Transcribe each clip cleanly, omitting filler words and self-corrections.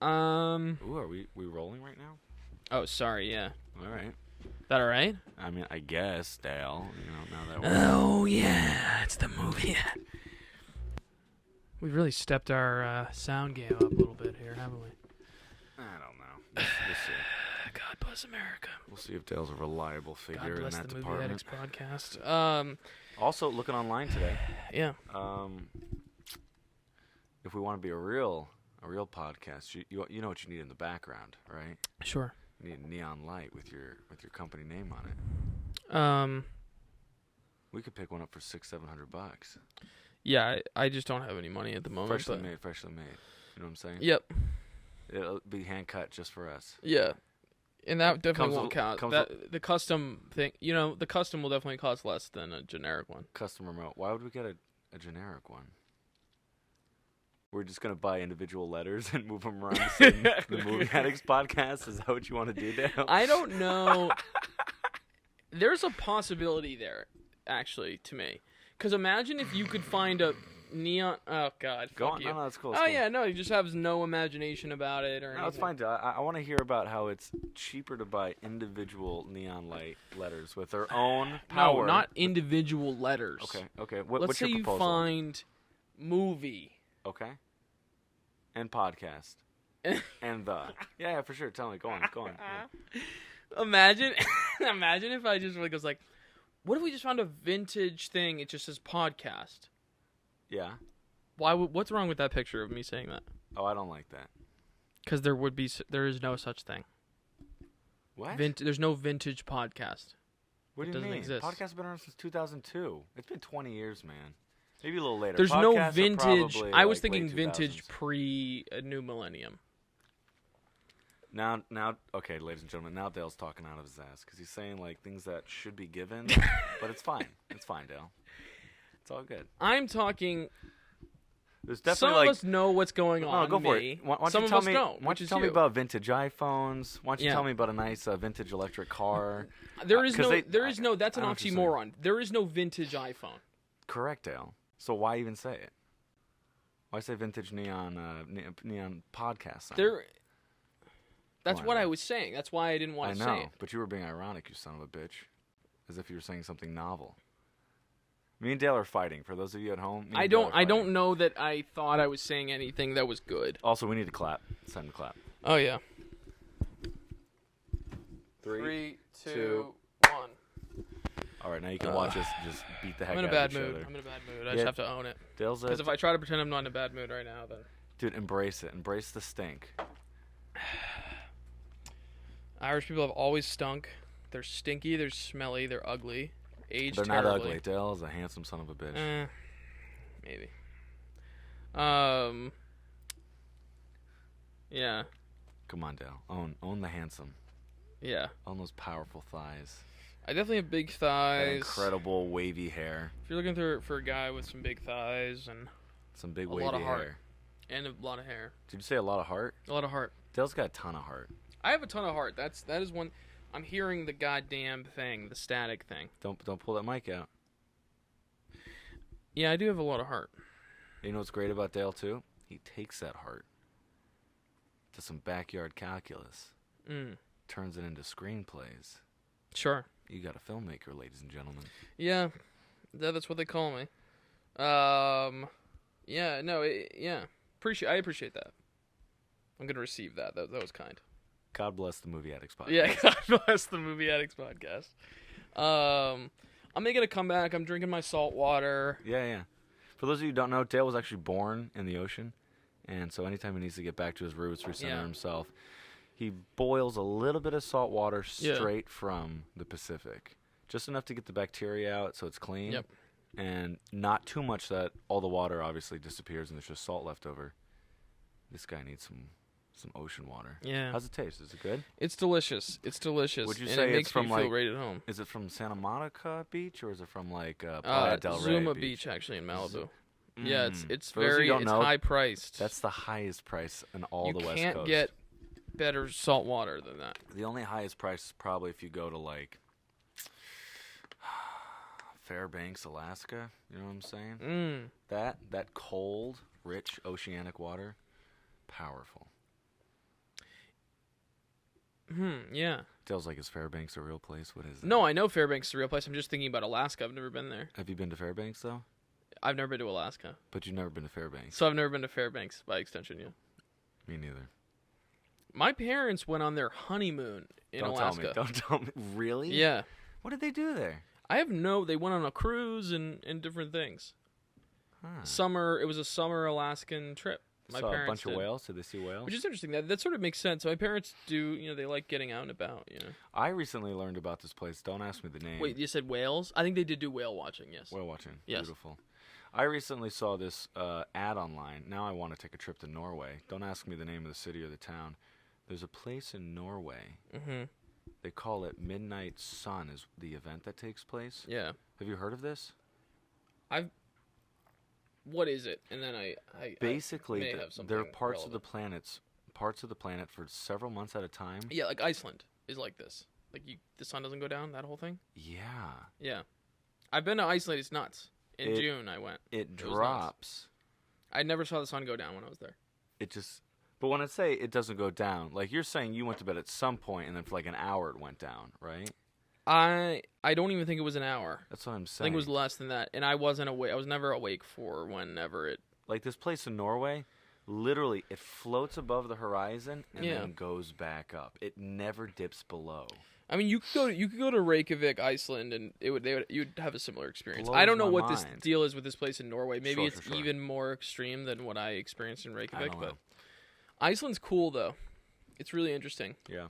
Ooh, are we rolling right now? Oh, sorry. Yeah. All right. That all right? I mean, I guess, Dale. Now that Oh yeah, it's the movie. We've really stepped our sound game up a little bit here, haven't we? I don't know. We'll see. God bless America. We'll see if Dale's a reliable figure God bless in that the department. Movie Addicts podcast. Also, looking online today. Yeah. If we want to be a real podcast, you know what you need in the background, right? Sure. You need a neon light with your company name on it. We could pick one up for $600-700. Yeah, I just don't have any money at the moment. Freshly made. You know what I'm saying? Yep. It'll be hand cut just for us. Yeah. And that definitely won't count. The custom thing, the custom will definitely cost less than a generic one. Custom remote. Why would we get a generic one? We're just going to buy individual letters and move them around the Movie Addicts podcast? Is that what you want to do, Dale? I don't know. There's a possibility there, actually, to me. Because imagine if you could find a neon... Oh, God. Go fuck on. you. No, that's cool. Oh, yeah, no, he just has no imagination about it or anything. No, it's fine, Dale. I want to hear about how it's cheaper to buy individual neon light letters with their own power. No, not individual letters. Okay. Let's what's say your you proposal? find movie... Okay. And podcast. And yeah, for sure. Tell me. Go on. Yeah. Imagine if I just was like, what if we just found a vintage thing? It just says podcast. Yeah. What's wrong with that picture of me saying that? Oh, I don't like that. Because there is no such thing. What? There's no vintage podcast. What do you doesn't mean? exist. Podcast has been around since 2002. It's been 20 years, man. Maybe a little later. There's Podcasts no are vintage. probably, I was like, thinking late vintage 2000s. pre-new millennium. Now, okay, ladies and gentlemen, now Dale's talking out of his ass because he's saying like things that should be given, but it's fine. It's fine, Dale. It's all good. I'm talking. There's definitely Some like, of us know what's going on. No, go for it. Why don't Some you of tell us me? don't. Why don't you tell me about vintage iPhones? Why don't you Yeah. tell me about a nice vintage electric car? There is no. That's an I know what you're saying. oxymoron. There is no vintage iPhone. Correct, Dale. So why even say it? Why say vintage neon podcast? Sign? That's what I was saying. That's why I didn't want to say it. I know, but you were being ironic, you son of a bitch, as if you were saying something novel. Me and Dale are fighting. For those of you at home, I don't know that I thought I was saying anything that was good. Also, we need to clap. It's time to clap. Oh yeah. 3, 2, 1. All right, now you can watch us just beat the heck I'm in out a bad of each mood. other. I'm in a bad mood. I just have to own it. Dale's Because if I try to pretend I'm not in a bad mood right now, then dude, embrace it. Embrace the stink. Irish people have always stunk. They're stinky. They're smelly. They're ugly. Aged They're terribly. not ugly. Dale is a handsome son of a bitch. Maybe. Yeah. Come on, Dale. Own the handsome. Yeah. Own those powerful thighs. I definitely have big That thighs. incredible wavy hair. If you're looking for a guy with some big thighs and Some big a wavy lot of heart. hair. And a lot of hair. Did you say a lot of heart? A lot of heart. Dale's got a ton of heart. I have a ton of heart. That is one. I'm hearing the goddamn thing, the static thing. Don't pull that mic out. Yeah, I do have a lot of heart. You know what's great about Dale too? He takes that heart to some backyard calculus, turns it into screenplays. Sure. You got a filmmaker, ladies and gentlemen. Yeah, that's what they call me. Yeah, no, yeah. I appreciate that. I'm gonna receive that. That was kind. God bless the Movie Addicts podcast. Yeah, God bless the Movie Addicts podcast. I'm making a comeback. I'm drinking my salt water. Yeah. For those of you who don't know, Dale was actually born in the ocean, and so anytime he needs to get back to his roots, recenter himself, he boils a little bit of salt water straight from the Pacific, just enough to get the bacteria out, so it's clean. Yep. And not too much that all the water obviously disappears and there's just salt left over. This guy needs some ocean water. Yeah. How's it taste? Is it good? It's delicious. It's delicious. Would you and say it makes it's from me feel like, right at home. Is it from Santa Monica Beach or is it from like Playa del Rey Zuma Beach? Beach actually in Malibu. Yeah, it's For those who don't know, high priced. That's the highest price in all the West Coast. You can't get better salt water than that. The only highest price is probably if you go to like Fairbanks, Alaska. You know what I'm saying? That cold, rich oceanic water, powerful. Yeah. Dale's like, is Fairbanks a real place? What is it? No, I know Fairbanks is a real place. I'm just thinking about Alaska. I've never been there. Have you been to Fairbanks, though? I've never been to Alaska. But you've never been to Fairbanks. So I've never been to Fairbanks by extension, yeah. Me neither. My parents went on their honeymoon in Alaska. Don't tell me. Really? Yeah. What did they do there? They went on a cruise and different things. Huh. It was a summer Alaskan trip. My saw parents a bunch did. of whales. Did they see whales? Which is interesting. That sort of makes sense. My parents do, they like getting out and about, I recently learned about this place. Don't ask me the name. Wait, you said whales? I think they did do whale watching, yes. Whale watching. Yes. Beautiful. I recently saw this ad online. Now I want to take a trip to Norway. Don't ask me the name of the city or the town. There's a place in Norway. Mm-hmm. They call it Midnight Sun is the event that takes place. Yeah. Have you heard of this? What is it? And then I basically may have something there are parts relevant. of the planet for several months at a time. Yeah, like Iceland is like this. Like the sun doesn't go down, that whole thing. Yeah. Yeah. I've been to Iceland. It's nuts. In June I went. It drops. I never saw the sun go down when I was there. But when I say it doesn't go down, like you're saying you went to bed at some point and then for like an hour it went down, right? I don't even think it was an hour. That's what I'm saying. I think it was less than that, and I wasn't awake. I was never awake for whenever it. Like this place in Norway, literally, it floats above the horizon and then goes back up. It never dips below. I mean, you could go to Reykjavik, Iceland, and you'd have a similar experience. Blows I don't know what mind. this deal is with this place in Norway. Maybe it's sure. even more extreme than what I experienced in Reykjavik. I don't know. Iceland's cool though. It's really interesting. Yeah.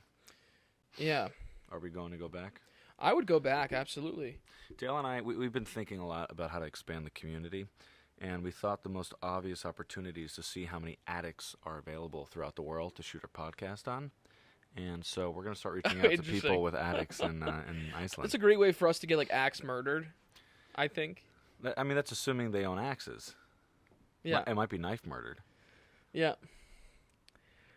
Yeah. Are we going to go back? I would go back, absolutely. Dale and I, we've been thinking a lot about how to expand the community, and we thought the most obvious opportunity is to see how many attics are available throughout the world to shoot our podcast on. And so we're going to start reaching out to people with attics in Iceland. That's a great way for us to get, axe murdered, I think. I mean, that's assuming they own axes. Yeah. It might be knife murdered. Yeah.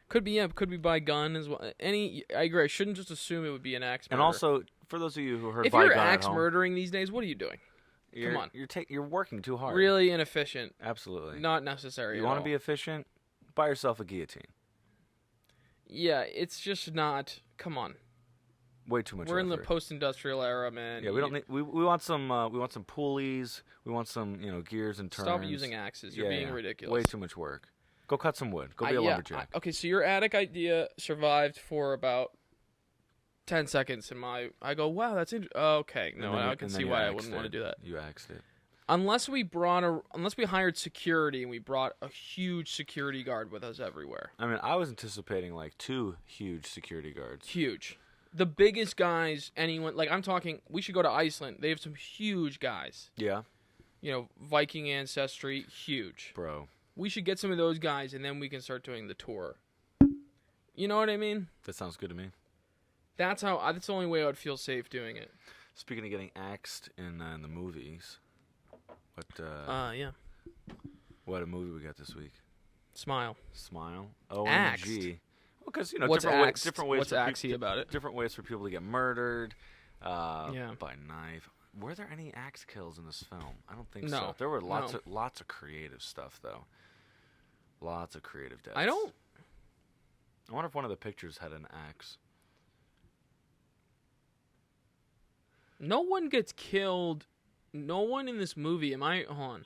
Could be by gun as well. I agree. I shouldn't just assume it would be an axe murder. And also, for those of you who heard if by you're gun axe at home, murdering these days, what are you doing? Come on. You're working too hard. Really inefficient. Absolutely. Not necessary. You want to be efficient? Buy yourself a guillotine. Yeah, it's just not. Come on. Way too much. We're in the post-industrial era, man. Yeah, we don't need. We want some. We want some pulleys. We want some. Gears and turns. Stop using axes. You're being ridiculous. Way too much work. Go cut some wood. Go be a lumberjack. Okay, so your attic idea survived for about 10 seconds, and I go, wow, that's interesting. Okay, no, I can see why I wouldn't want to do that. You axed it. Unless we hired security and we brought a huge security guard with us everywhere. I mean, I was anticipating like 2 huge security guards. Huge. The biggest guys anyone, I'm talking, we should go to Iceland. They have some huge guys. Yeah. Viking ancestry, huge. Bro. We should get some of those guys, and then we can start doing the tour. You know what I mean? That sounds good to me. That's the only way I would feel safe doing it. Speaking of getting axed in the movies, yeah. What a movie we got this week. Smile. OMG. Axed. Well, because different ways. What's axy about it? Different ways for people to get murdered. Yeah. By knife. Were there any axe kills in this film? I don't think No. so. There were lots of creative stuff though. Lots of creative deaths. I wonder if one of the pictures had an axe. No one gets killed. No one in this movie. Hold on.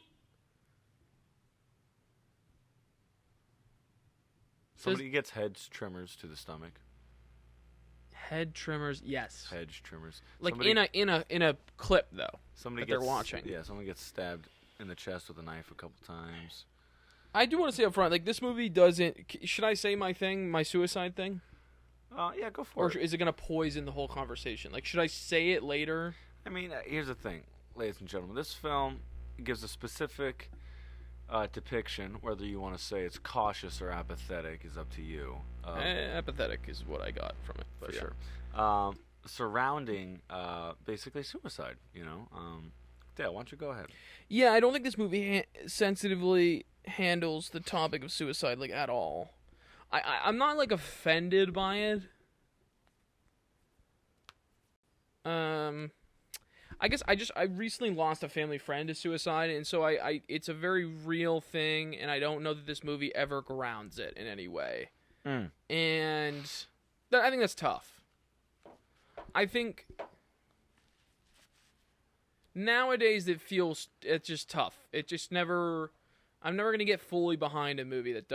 Somebody gets hedge trimmers to the stomach. Head trimmers, yes. Hedge trimmers. In a clip though. They're watching. Yeah, someone gets stabbed in the chest with a knife a couple times. I do want to say up front, this movie doesn't. Should I say my suicide thing? Yeah, go for it. Or is it going to poison the whole conversation? Should I say it later? I mean, here's the thing, ladies and gentlemen. This film gives a specific depiction. Whether you want to say it's cautious or apathetic is up to you. Apathetic is what I got from it. For sure. Surrounding basically suicide, Dale, why don't you go ahead? Yeah, I don't think this movie sensitively handles the topic of suicide at all. I'm not offended by it. I guess I recently lost a family friend to suicide, and so it's a very real thing, and I don't know that this movie ever grounds it in any way. And I think that's tough. I think nowadays it's just tough. It just never. I'm never gonna get fully behind a movie that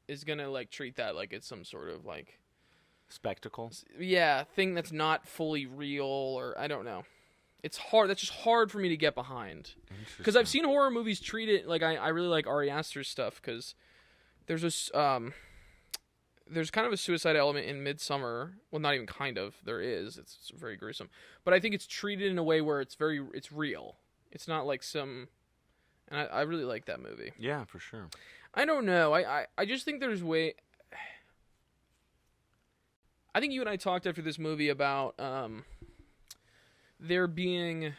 is gonna like treat that like it's some sort of like spectacle. Yeah, thing that's not fully real, or I don't know. It's hard. That's just hard for me to get behind. Because I've seen horror movies treat it like I really like Ari Aster's stuff because there's this there's kind of a suicide element in Midsummer. Well, not even kind of. There is. It's very gruesome. But I think it's treated in a way where it's real. It's not like some. And I really like that movie. Yeah, for sure. I don't know. I just think there's way. I think you and I talked after this movie about there being.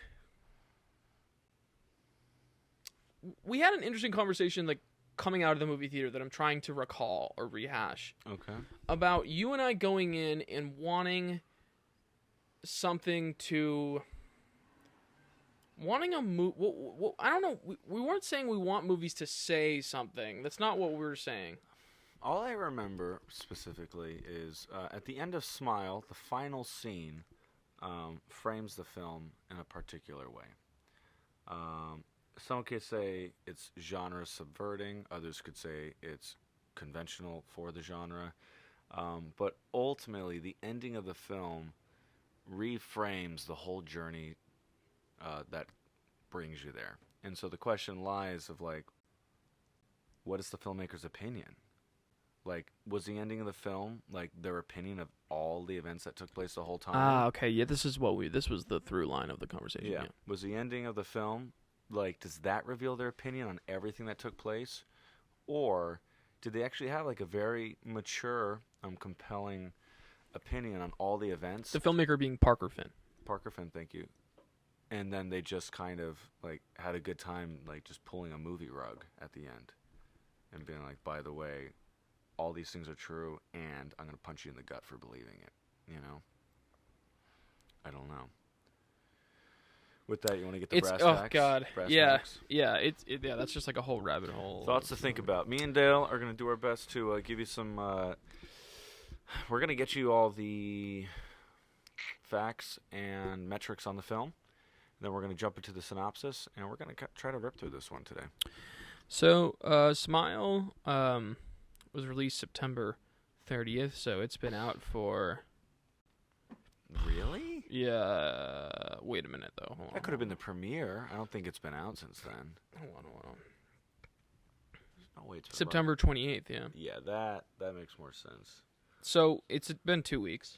We had an interesting conversation like coming out of the movie theater that I'm trying to recall or rehash. Okay. About you and I going in and wanting something to. Wanting a movie. I don't know. We weren't saying we want movies to say something. That's not what we were saying. All I remember specifically is at the end of Smile, the final scene frames the film in a particular way. Some could say it's genre subverting. Others could say it's conventional for the genre. But ultimately, the ending of the film reframes the whole journey that brings you there. And so the question lies of, like, what is the filmmaker's opinion? Like, was the ending of the film, like, their opinion of all the events that took place the whole time? Ah, okay. Yeah, this was the through line of the conversation. Yeah. Was the ending of the film, like, does that reveal their opinion on everything that took place? Or did they actually have, like, a very mature, compelling opinion on all the events? The filmmaker being Parker Finn. Parker Finn, thank you. And then they just kind of, like, had a good time, like, just pulling a movie rug at the end. And being like, by the way, all these things are true, and I'm going to punch you in the gut for believing it, you know? I don't know. With that, you want to get the brass tacks? Oh, God. Brass yeah. tacks? Yeah, yeah, that's just like a whole rabbit hole. Thoughts to think about. Me and Dale are going to do our best to give you some... we're going to get you all the facts and metrics on the film. Then we're going to jump into the synopsis, and we're going to try to rip through this one today. So, Smile was released September 30th, so it's been out for... Really? Yeah. Wait a minute, though. That could have been the premiere. I don't think it's been out since then. Hold on. Oh, wait, September 28th, yeah. Yeah, that makes more sense. So, it's been 2 weeks.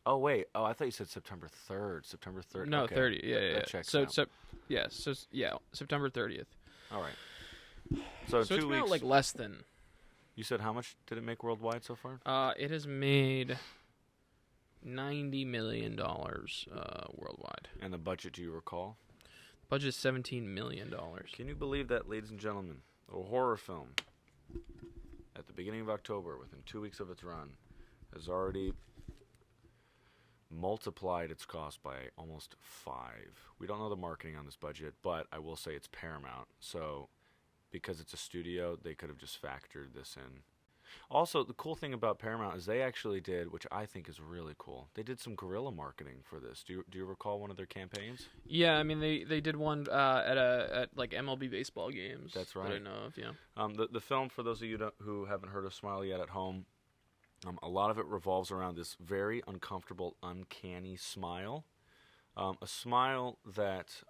Oh, wait. Oh, I thought you said September 3rd. September 3rd. No, okay. 30. Yeah. That checks out. September 30th. All right. So it's 2 been weeks. Out, like, less than. You said how much did it make worldwide so far? It has made $90 million worldwide. And the budget, do you recall? Budget is $17 million. Can you believe that, ladies and gentlemen? A horror film at the beginning of October, within 2 weeks of its run, has already multiplied its cost by almost 5. We don't know the marketing on this budget, but I will say it's Paramount. So because it's a studio, they could have just factored this in. Also, the cool thing about Paramount is they actually did, which I think is really cool, they did some guerrilla marketing for this. Do you recall one of their campaigns? Yeah, I mean they did one at like MLB baseball games. That's right. That I know of, yeah. The film, for those of you who haven't heard of Smile yet at home, a lot of it revolves around this very uncomfortable, uncanny smile. A smile that,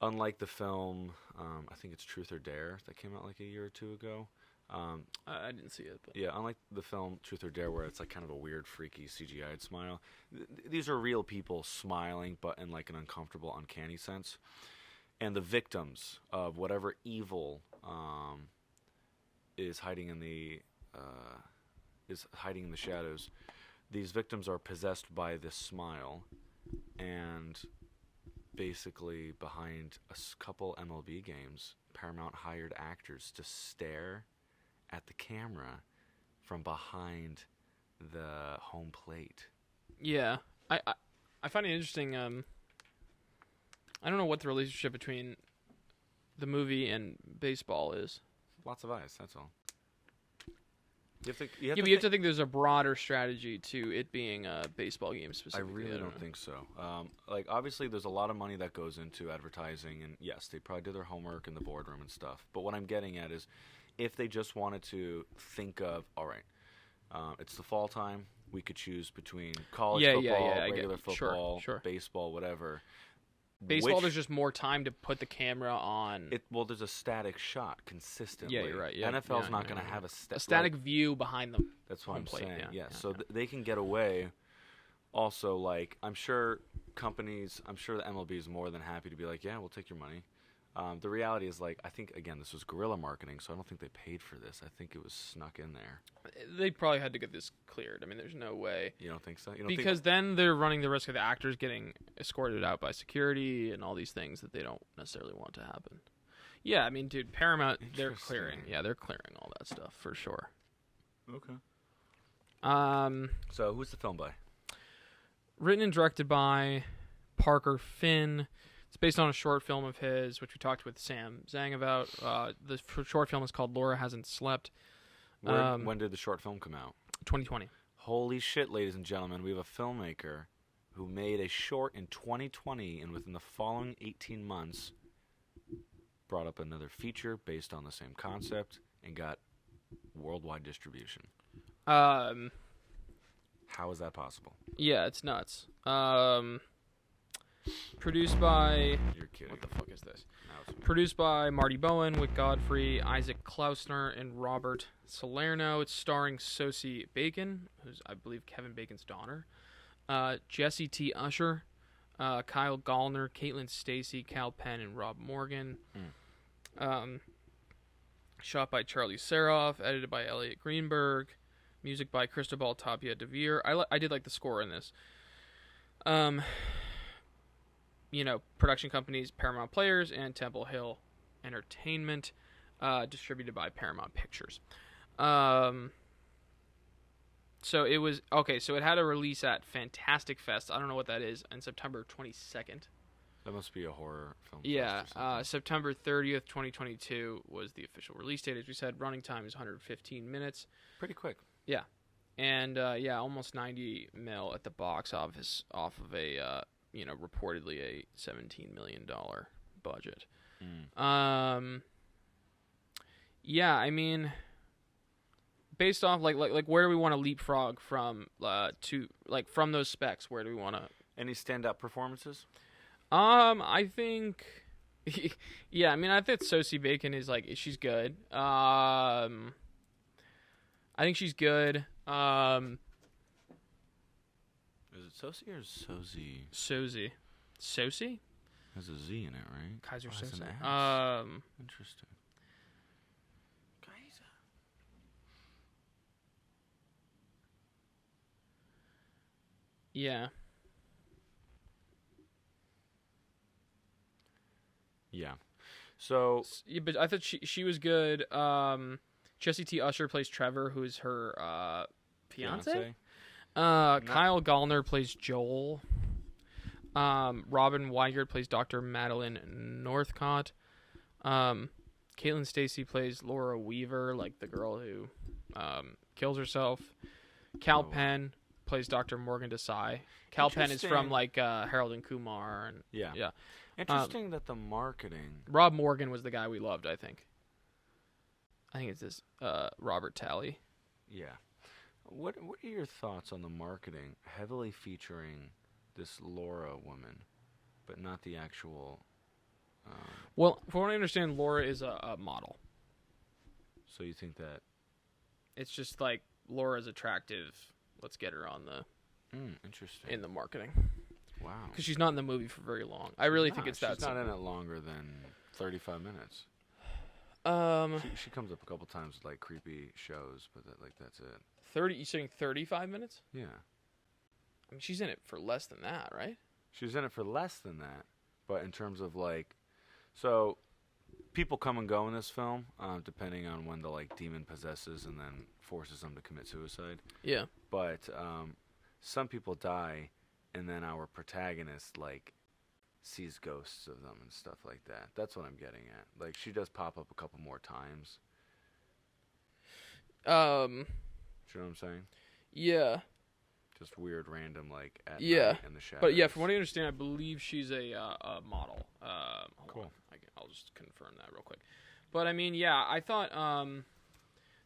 unlike the film, I think it's Truth or Dare, that came out like a year or two ago. I didn't see it. But. Yeah, unlike the film Truth or Dare, where it's like kind of a weird, freaky, CGI'd smile, these are real people smiling, but in like an uncomfortable, uncanny sense. And the victims of whatever evil is hiding in the shadows. These victims are possessed by this smile, and basically behind a couple MLB games, Paramount hired actors to stare at the camera from behind the home plate. Yeah, I find it interesting. I don't know what the relationship between the movie and baseball is. Lots of eyes, that's all. You have to think there's a broader strategy to it being a baseball game specifically. I really don't think so. Like, obviously, there's a lot of money that goes into advertising, and yes, they probably did their homework in the boardroom and stuff. But what I'm getting at is, if they just wanted to think of, all right, it's the fall time, we could choose between college football, regular football, baseball, whatever. Baseball, there's just more time to put the camera on. Well, there's a static shot consistently. Yeah, you're right. Yeah, NFL's not going to have a static view behind them. That's what I'm saying. Yeah. So they can get away. Also, like, I'm sure the MLB is more than happy to be like, yeah, we'll take your money. The reality is, like, I think, again, this was guerrilla marketing, so I don't think they paid for this. I think it was snuck in there. They probably had to get this cleared. I mean, there's no way. You don't think so? Because then they're running the risk of the actors getting escorted out by security and all these things that they don't necessarily want to happen. Yeah, I mean, dude, Paramount, they're clearing. Yeah, they're clearing all that stuff for sure. Okay. So who's the film by? Written and directed by Parker Finn. It's based on a short film of his, which we talked with Sam Zhang about. The short film is called Laura Hasn't Slept. When did the short film come out? 2020. Holy shit, ladies and gentlemen. We have a filmmaker who made a short in 2020, and within the following 18 months, brought up another feature based on the same concept and got worldwide distribution. How is that possible? Yeah, it's nuts. Produced by... You're kidding. What the fuck is this? Produced by Marty Bowen, Wick Godfrey, Isaac Klausner, and Robert Salerno. It's starring Sosie Bacon, who's, I believe, Kevin Bacon's daughter. Jesse T. Usher, Kyle Gallner, Caitlin Stacey, Cal Penn, and Rob Morgan. Shot by Charlie Saroff, edited by Elliot Greenberg. Music by Cristobal Tapia de Veer. I did like the score in this. Production companies, Paramount Players and Temple Hill Entertainment, distributed by Paramount Pictures. So it was, so it had a release at Fantastic Fest, I don't know what that is, on September 22nd. That must be a horror film. Yeah, September 30th, 2022 was the official release date. As we said, running time is 115 minutes. Pretty quick. Yeah. And, almost 90 mil at the box office off of a... reportedly a $17 million budget. Yeah, I mean, based off like where do we want to leapfrog from from those specs? Where do we want to? Any standout performances? I think, yeah, I mean, I think Sosie Bacon is she's good. I think she's good. Is it Sosie or Sosie? Sosie. Sosie? Has a Z in it, right? Kaiser Sosie. Interesting. Kaiser. Yeah. Yeah. So. Yeah, but I thought she was good. Jesse T. Usher plays Trevor, who's her fiance? Kyle Gallner plays Joel. Robin Weigert plays Dr. Madeline Northcott. Caitlin Stacey plays Laura Weaver, like the girl who kills herself. Cal Penn plays Dr. Morgan Desai. Cal Penn is from Harold and Kumar. And, yeah. Interesting that the marketing... Rob Morgan was the guy we loved, I think. I think it's this Robert Talley. Yeah. What are your thoughts on the marketing heavily featuring this Laura woman, but not the actual... Well, from what I understand, Laura is a model. So you think that... It's just like, Laura's attractive, let's get her on the... interesting. In the marketing. Wow. Because she's not in the movie for very long. I really think it's that simple. She's not in it longer than 35 minutes. She comes up a couple times with creepy shows, but that's it. You saying 35 minutes? Yeah. I mean, she's in it for less than that, right? She's in it for less than that, but in terms of so people come and go in this film, depending on when the demon possesses and then forces them to commit suicide. Yeah. But some people die, and then our protagonist sees ghosts of them and stuff like that. That's what I'm getting at. She does pop up a couple more times. Do you know what I'm saying? Yeah. Just weird, random, like, at Yeah. night in the shadows. But yeah, from what I understand, I believe she's a model. Cool. I'll just confirm that real quick. But I mean, yeah, I thought,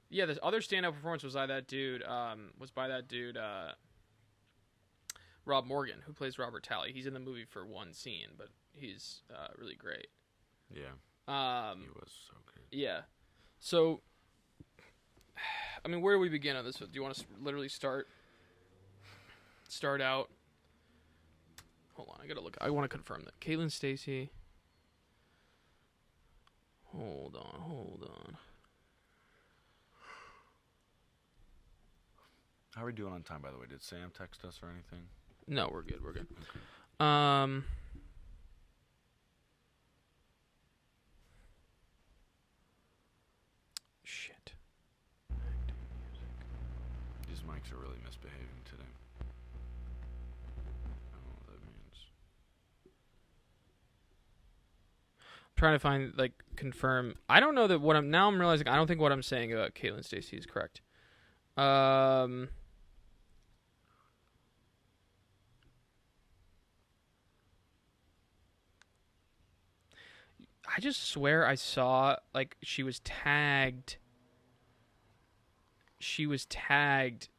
yeah, the other standout performance was by that dude, Rob Morgan, who plays Robert Talley. He's in the movie for one scene, but he's really great. Yeah. He was so good. Yeah. So, I mean, where do we begin on this? Do you want to literally start out? Hold on, I gotta look. I want to confirm that. Caitlin Stacey. Hold on. How are we doing on time, by the way? Did Sam text us or anything? No, we're good. Okay. Shit. These mics are really misbehaving today. I don't know what that means. I'm trying to find, like, confirm. I don't know that I'm realizing I don't think what I'm saying about Caitlin Stacey is correct. I just swear I saw, like, she was tagged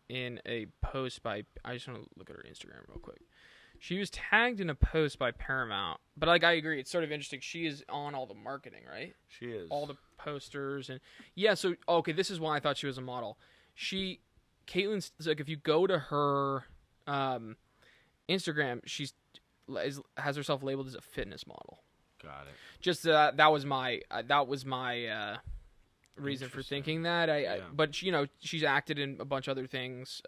in a post by, I just want to look at her Instagram real quick. She was tagged in a post by Paramount, but, like, I agree, it's sort of interesting. She is on all the marketing, right? She is. All the posters and, yeah, so, okay, this is why I thought she was a model. Caitlin's, like, if you go to her Instagram, has herself labeled as a fitness model. Got it. Just that was my reason for thinking that. But she's acted in a bunch of other things.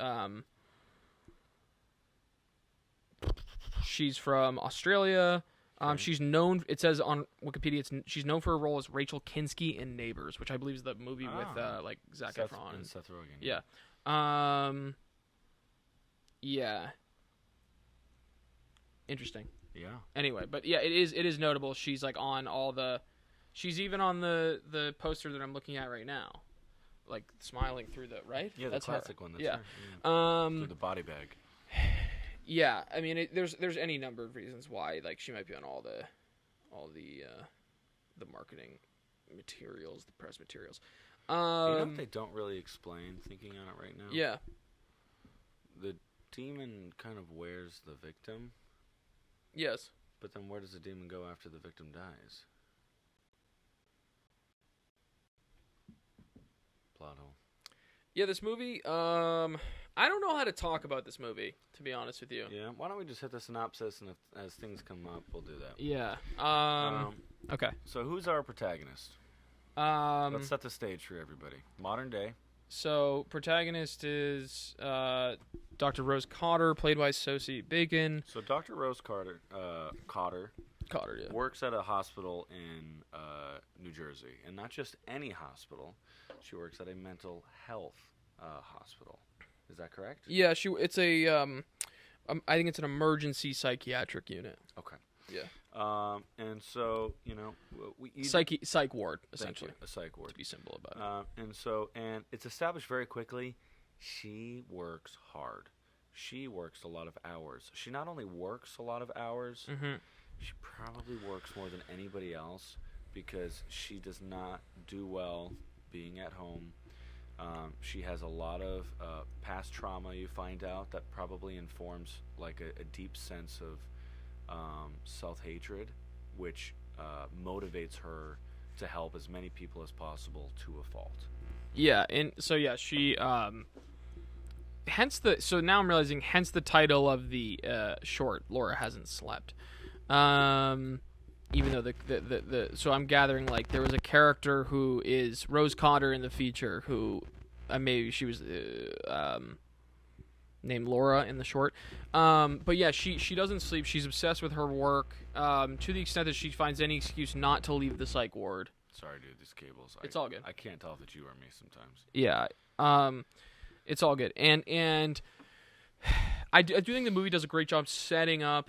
She's from Australia. Okay. She's known. It says on Wikipedia, she's known for her role as Rachel Kinski in Neighbors, which I believe is the movie with like Zac Efron and Seth Rogen. Yeah. Yeah. Interesting. Yeah. Anyway, but yeah, it is notable. She's like on all the. She's even on the poster that I'm looking at right now, like smiling through the right. Yeah, that's the classic one. That's yeah. Her. Through the body bag. Yeah, I mean, there's any number of reasons why like she might be on all the marketing materials, the press materials. You know they don't really explain. Thinking on it right now. Yeah. The demon kind of wears the victim. Yes. But then where does the demon go after the victim dies? Plot hole. Yeah, this movie, I don't know how to talk about this movie, to be honest with you. Yeah, why don't we just hit the synopsis, and as things come up, we'll do that. Yeah. Okay. So who's our protagonist? Let's set the stage for everybody. Modern day. So, protagonist is Dr. Rose Cotter, played by Sosie Bacon. So, Dr. Rose Cotter, yeah, works at a hospital in New Jersey. And not just any hospital. She works at a mental health hospital. Is that correct? Yeah, it's a, I think it's an emergency psychiatric unit. Okay. Yeah. And so, psych ward, essentially. A psych ward. To be simple about it. And it's established very quickly, she works hard. She works a lot of hours. She not only works a lot of hours, she probably works more than anybody else because she does not do well being at home. She has a lot of past trauma, you find out, that probably informs like a deep sense of self-hatred, which motivates her to help as many people as possible to a fault. Yeah, and so yeah, she so now I'm realizing hence the title of the short, Laura Hasn't Slept. Even though so I'm gathering like there was a character who is Rose Cotter in the feature who maybe she was named Laura in the short. But yeah, she doesn't sleep. She's obsessed with her work to the extent that she finds any excuse not to leave the psych ward. Sorry, dude, these cables. It's all good. I can't tell if it's you or me sometimes. Yeah, it's all good. And I do think the movie does a great job setting up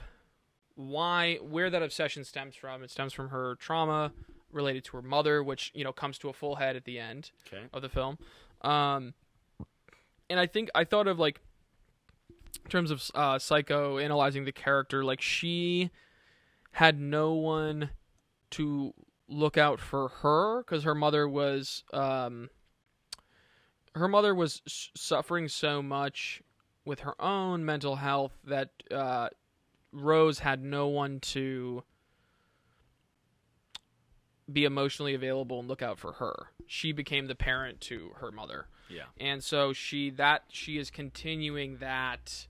where that obsession stems from. It stems from her trauma related to her mother, which comes to a full head at the end of the film. and I thought of like in terms of psychoanalyzing the character, like she had no one to look out for her because her mother was suffering so much with her own mental health that Rose had no one to be emotionally available and look out for her. She became the parent to her mother. Yeah. And so she is continuing that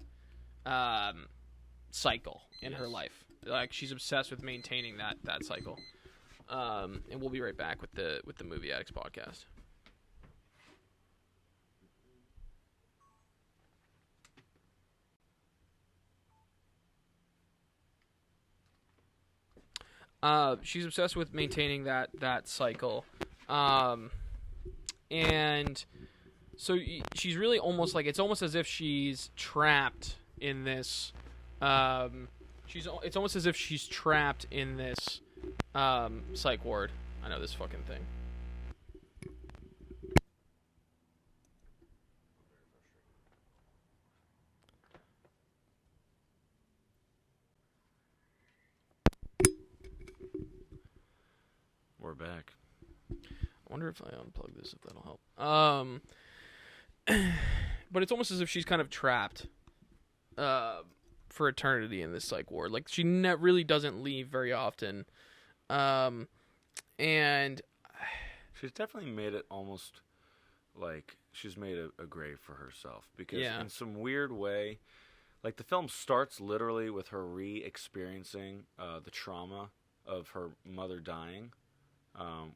cycle in her life. Like she's obsessed with maintaining that cycle. And we'll be right back with the Movie Addicts podcast. She's obsessed with maintaining that cycle, and so she's really almost like it's almost as if she's trapped in this. It's almost as if she's trapped in this psych ward. I know this fucking thing. We're back. I wonder if I unplug this, if that'll help. But it's almost as if she's kind of trapped for eternity in this psych ward. Like, she really doesn't leave very often. And she's definitely made it almost like she's made a grave for herself. Because in some weird way, like, the film starts literally with her re-experiencing the trauma of her mother dying.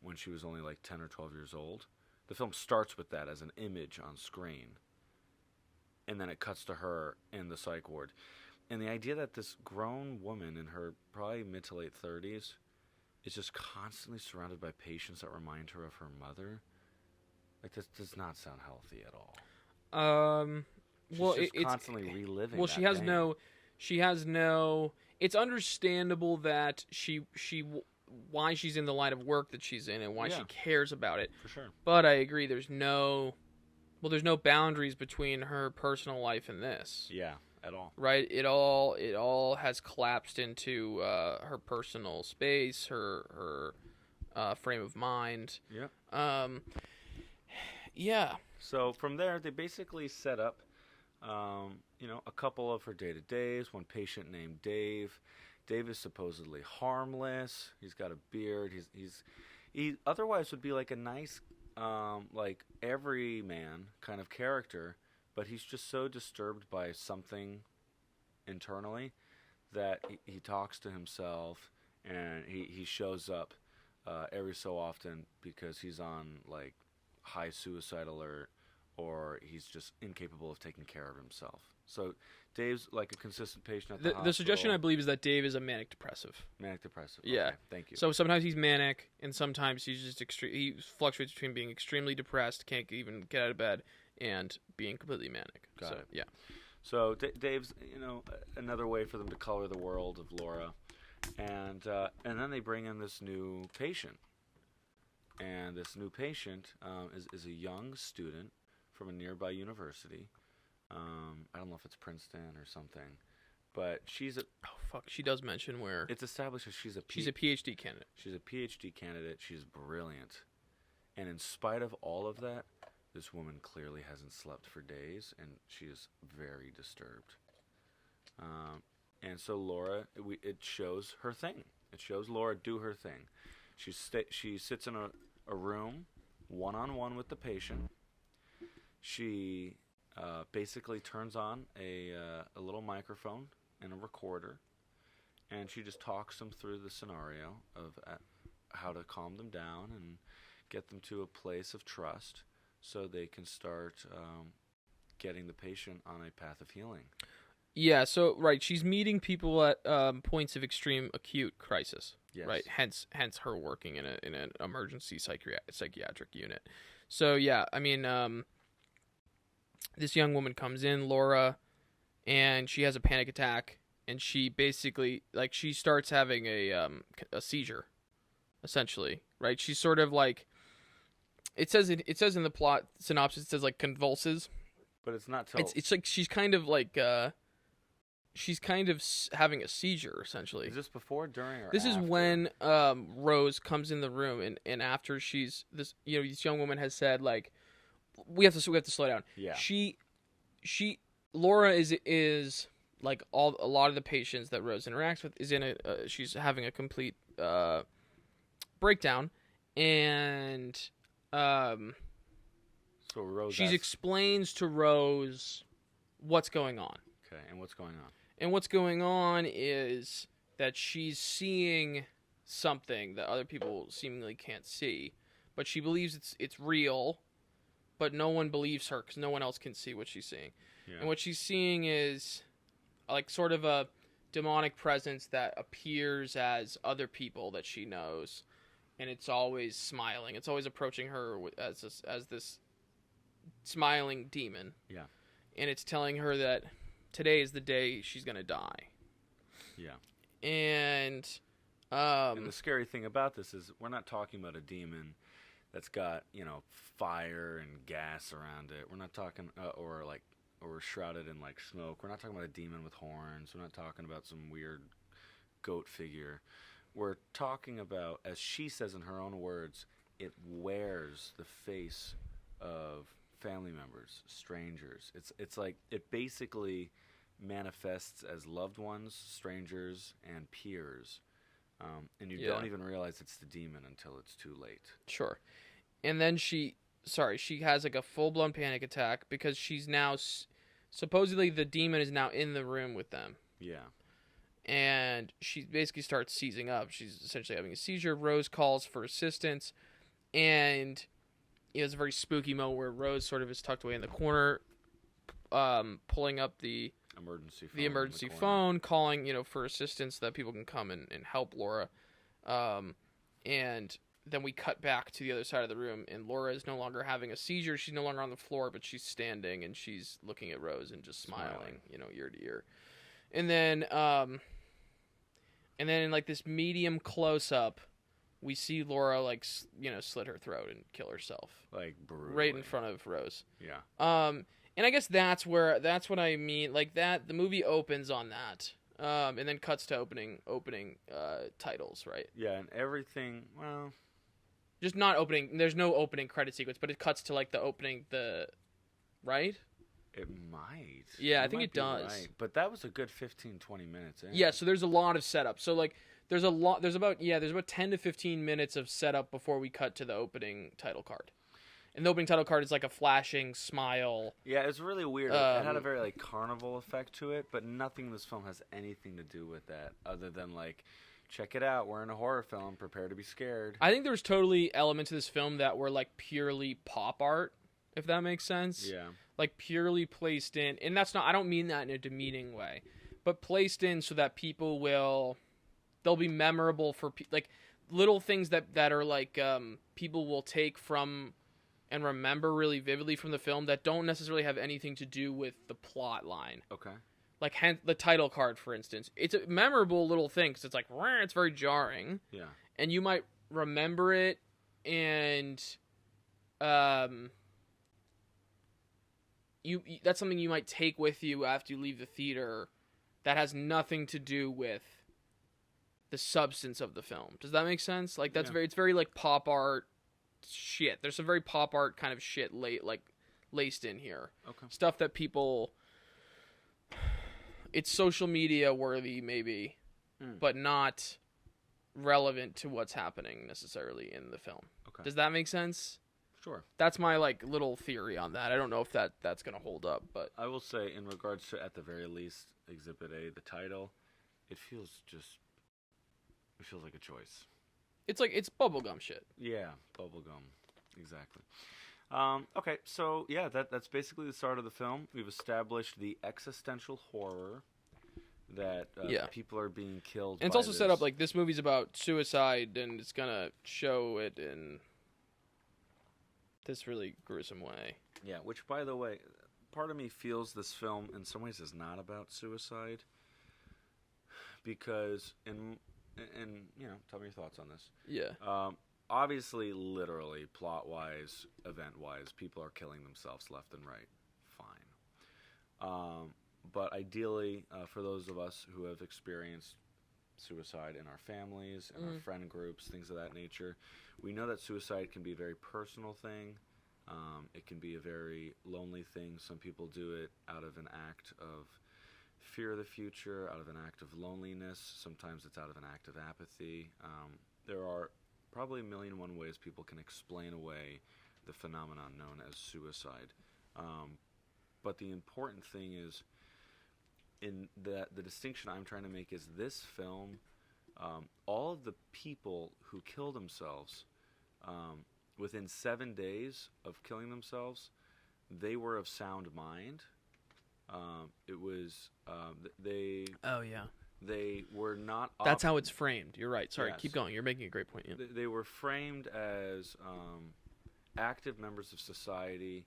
When she was only like 10 or 12 years old. The film starts with that as an image on screen. And then it cuts to her in the psych ward. And the idea that this grown woman in her probably mid to late 30s is just constantly surrounded by patients that remind her of her mother. Like, this does not sound healthy at all. She's just constantly reliving. Well, she has no. It's understandable that she why she's in the line of work that she's in and why she cares about it. For sure. But I agree, there's no boundaries between her personal life and this. Yeah, at all. Right? It all has collapsed into her personal space, her frame of mind. Yeah. Yeah. So from there, they basically set up, a couple of her day-to-days. One patient named Dave. Dave is supposedly harmless. He's got a beard. He otherwise would be like a nice, like everyman kind of character, but he's just so disturbed by something internally that he talks to himself, and he shows up every so often because he's on like high suicide alert, or he's just incapable of taking care of himself. So Dave's like a consistent patient at the hospital. The suggestion, I believe, is that Dave is a manic depressive. Manic depressive. Yeah. Okay, thank you. So sometimes he's manic, and sometimes he's just he fluctuates between being extremely depressed, can't even get out of bed, and being completely manic. Got it. Yeah. So Dave's, another way for them to color the world of Laura, and then they bring in this new patient, and this new patient is a young student from a nearby university. I don't know if it's Princeton or something, but she's she does mention where it's established that she's a PhD candidate. She's a PhD candidate. She's brilliant, and in spite of all of that, this woman clearly hasn't slept for days, and she is very disturbed. And so Laura, it shows her thing. It shows Laura do her thing. She sits in a room, one-on-one with the patient. She basically turns on a little microphone and a recorder, and she just talks them through the scenario of how to calm them down and get them to a place of trust so they can start getting the patient on a path of healing. Yeah, so, right, she's meeting people at points of extreme acute crisis. Yes. Right, hence her working in an emergency psychiatric unit. So, yeah, I mean, this young woman comes in, Laura, and she has a panic attack, and she basically, like, she starts having a seizure, essentially, right? She's sort of like, it says in the plot synopsis, it says, like, convulses, But it's not till... It's like she's kind of having a seizure, essentially. Is this before, during, or This after? is when Rose comes in the room, and after this young woman has said, like, we have to slow down. Yeah. Laura is like a lot of the patients that Rose interacts with is in she's having a complete breakdown, and so Rose she explains to Rose what's going on. Okay, and what's going on? And what's going on is that she's seeing something that other people seemingly can't see, but she believes it's real, but no one believes her because no one else can see what she's seeing. Yeah. And what she's seeing is like sort of a demonic presence that appears as other people that she knows, and it's always smiling. It's always approaching her as this smiling demon. Yeah. And it's telling her that today is the day she's gonna die. Yeah. And the scary thing about this is we're not talking about a demon that's got, fire and gas around it. We're not talking or shrouded in like smoke. We're not talking about a demon with horns. We're not talking about some weird goat figure. We're talking about, as she says in her own words, it wears the face of family members, strangers. It's like it basically manifests as loved ones, strangers, and peers. And you don't even realize it's the demon until it's too late. Sure. And then she has like a full-blown panic attack because she's now supposedly the demon is now in the room with them. Yeah. And she basically starts seizing up. She's essentially having a seizure. Rose calls for assistance, and it's a very spooky moment where Rose sort of is tucked away in the corner, pulling up the emergency phone, calling for assistance so that people can come and help Laura. And then we cut back to the other side of the room, and Laura is no longer having a seizure. She's no longer on the floor, but she's standing, and she's looking at Rose and just smiling, ear to ear. And then in like this medium close up, we see Laura like slit her throat and kill herself, like brutally. Right in front of Rose. Yeah. And I guess that's what I mean. Like that, the movie opens on that, and then cuts to opening titles, right? Yeah, and everything. Well, just not opening. There's no opening credit sequence, but it cuts to like the opening. Right? It might. Yeah, I think it does. Right. But that was a good 15, 20 minutes in. Yeah, so there's a lot of setup. So like there's about 10 to 15 minutes of setup before we cut to the opening title card. And the opening title card is like a flashing smile. Yeah, it's really weird. It had a very like carnival effect to it, but nothing in this film has anything to do with that other than like, check it out, we're in a horror film, prepare to be scared. I think there's totally elements of this film that were like purely pop art, if that makes sense. Yeah. Like purely placed in, and I don't mean that in a demeaning way, but placed in so that they'll be memorable for like little things that are like people will take from and remember really vividly from the film that don't necessarily have anything to do with the plot line. Okay. Like the title card, for instance. It's a memorable little thing because it's like, it's very jarring. Yeah. And you might remember it, and that's something you might take with you after you leave the theater that has nothing to do with the substance of the film. Does that make sense? Like it's very like pop art shit. There's some very pop art kind of shit laced in here. Okay. Stuff that people, it's social media worthy maybe, but not relevant to what's happening necessarily in the film. Okay. Does that make sense? Sure. That's my like little theory on that. I don't know if that's going to hold up, but I will say in regards to at the very least Exhibit A, the title, it feels like a choice. It's bubblegum shit. Yeah, bubblegum. Exactly. Okay, so yeah, that's basically the start of the film. We've established the existential horror that people are being killed. And it's also set up like this movie's about suicide, and it's gonna show it in this really gruesome way. Yeah, which, by the way, part of me feels this film in some ways is not about suicide, because and tell me your thoughts on this. Yeah. Obviously, literally, plot-wise, event-wise, people are killing themselves left and right. Fine, But ideally, for those of us who have experienced suicide in our families, in our friend groups, things of that nature, we know that suicide can be a very personal thing. It can be a very lonely thing. Some people do it out of an act of fear of the future, out of an act of loneliness. Sometimes it's out of an act of apathy. There are probably a million and one ways people can explain away the phenomenon known as suicide. But the important thing is, in the distinction I'm trying to make is this film, all of the people who kill themselves, within 7 days of killing themselves, they were of sound mind. It was they. Oh yeah. They were not. That's how it's framed. You're right. Sorry, yes. Keep going. You're making a great point. Yeah. They were framed as active members of society,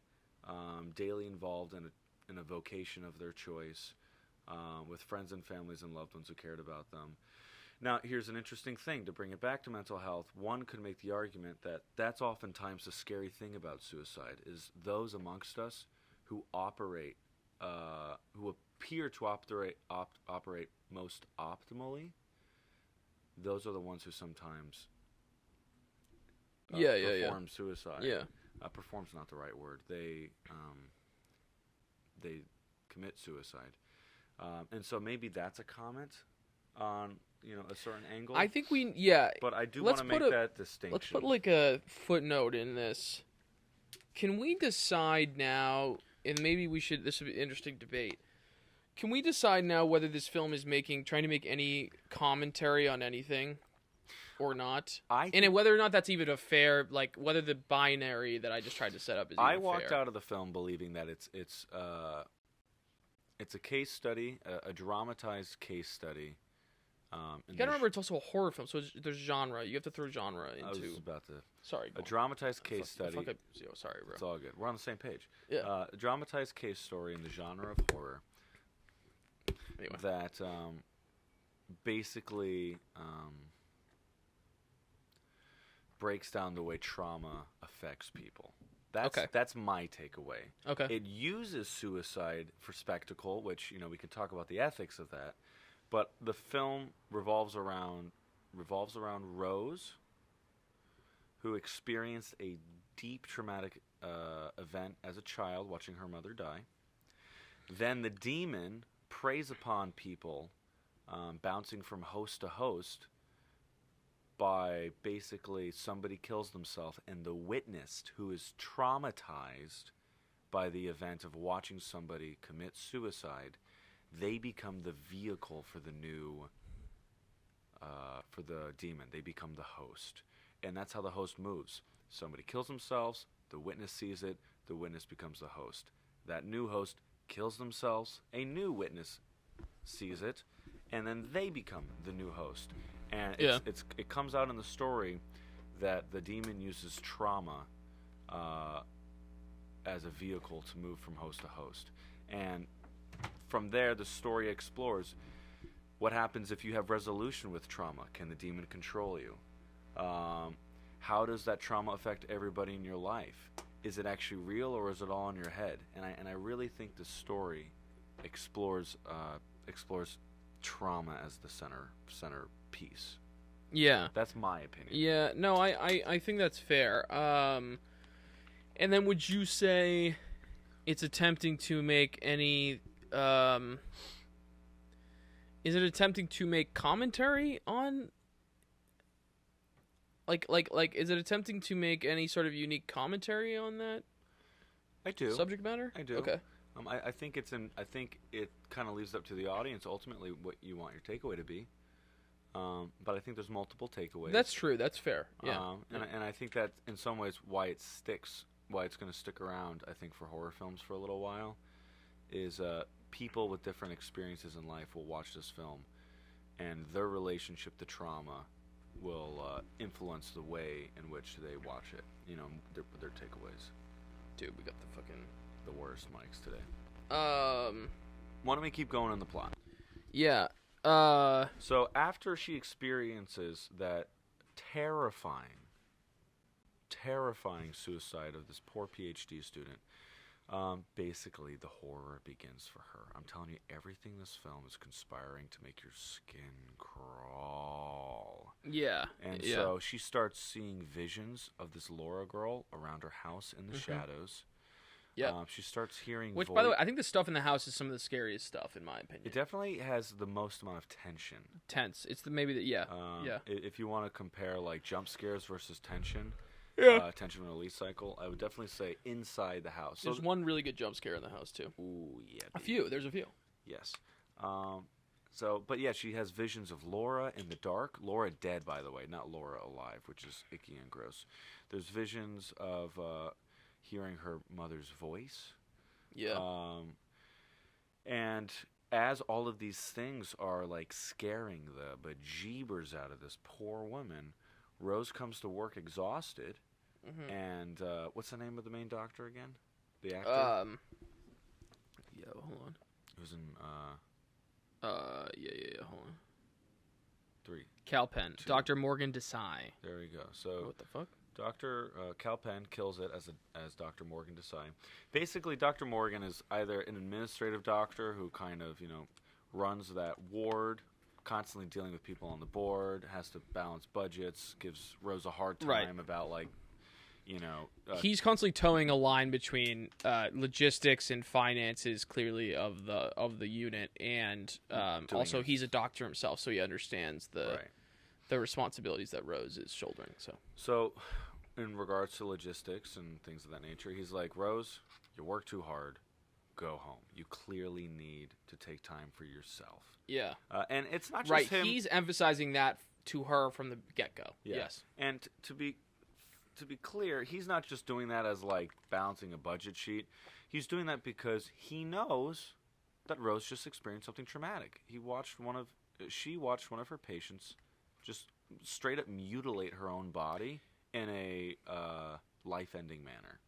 daily involved in a vocation of their choice, with friends and families and loved ones who cared about them. Now, here's an interesting thing. To bring it back to mental health, one could make the argument that that's oftentimes the scary thing about suicide, is those amongst us who operate, who appear to operate most optimally, those are the ones who sometimes perform suicide. Yeah. Perform's not the right word. They commit suicide. And so maybe that's a comment on a certain angle. I think But I do want to make that distinction. Let's put like a footnote in this. Can we decide now, and maybe this would be an interesting debate. Can we decide now whether this film is trying to make any commentary on anything or not? And whether or not that's even a fair, like whether the binary that I just tried to set up is even fair. I walked out of the film believing that it's a case study, a dramatized case study. You gotta remember, it's also a horror film, so there's genre. You have to throw genre into. I was about to. Sorry. A dramatized case study. Sorry, bro. It's all good. We're on the same page. Yeah. A dramatized case story in the genre of horror. Anyway. That basically breaks down the way trauma affects people. That's my takeaway. Okay. It uses suicide for spectacle, which we can talk about the ethics of that. But the film revolves around Rose, who experienced a deep traumatic event as a child, watching her mother die. Then the demon preys upon people, bouncing from host to host, by basically somebody kills themselves, and the witness, who is traumatized by the event of watching somebody commit suicide, they become the vehicle for the for the demon. They become the host. And that's how the host moves. Somebody kills themselves, the witness sees it, the witness becomes the host. That new host kills themselves, a new witness sees it, and then they become the new host. And it comes out in the story that the demon uses trauma as a vehicle to move from host to host. And from there, the story explores what happens if you have resolution with trauma. Can the demon control you? How does that trauma affect everybody in your life? Is it actually real, or is it all in your head? And I really think the story explores trauma as the center piece. Yeah, that's my opinion. Yeah, no, I think that's fair. And then would you say it's attempting to make any? Is it attempting to make commentary on? Like, is it attempting to make any sort of unique commentary on that? I do. Subject matter? I do. Okay. I think it kind of leaves up to the audience ultimately what you want your takeaway to be. But I think there's multiple takeaways. That's true. That's fair. Yeah. And I think that in some ways why it's going to stick around, I think, for horror films for a little while, is people with different experiences in life will watch this film, and their relationship to trauma will influence the way in which they watch it. Their takeaways. Dude, we got the worst mics today. Why don't we keep going on the plot? Yeah. So after she experiences that terrifying suicide of this poor PhD student, Basically, the horror begins for her. I'm telling you, everything in this film is conspiring to make your skin crawl. Yeah. And so she starts seeing visions of this Laura girl around her house in the shadows. Yeah. She starts hearing Which, by the way, I think the stuff in the house is some of the scariest stuff, in my opinion. It definitely has the most amount of tension. Tense. It's If you want to compare, like, jump scares versus tension... tension release cycle, I would definitely say inside the house. There's one really good jump scare in the house, too. Ooh, yeah. A few. There's a few. Yes. But yeah, she has visions of Laura in the dark. Laura dead, by the way, not Laura alive, which is icky and gross. There's visions of hearing her mother's voice. Yeah. And as all of these things are, like, scaring the bejeebers out of this poor woman, Rose comes to work exhausted. And what's the name of the main doctor again? The actor? Hold on. Who's in hold on. 3. Cal Penn. 2. Dr. Morgan Desai. There we go. So what the fuck? Dr. Cal Penn kills it as Dr. Morgan Desai. Basically, Dr. Morgan is either an administrative doctor who kind of, runs that ward, constantly dealing with people on the board, has to balance budgets, gives Rose a hard time about, like, he's constantly towing a line between logistics and finances, clearly, of the unit, and also he's a doctor himself, so he understands the responsibilities that Rose is shouldering. So, in regards to logistics and things of that nature, he's like, Rose, you work too hard. Go home. You clearly need to take time for yourself. Yeah. And it's not just him. He's emphasizing that to her from the get-go. Yeah. Yes. And to be clear, he's not just doing that as, like, balancing a budget sheet. He's doing that because he knows that Rose just experienced something traumatic. She watched one of her patients just straight up mutilate her own body in a life-ending manner.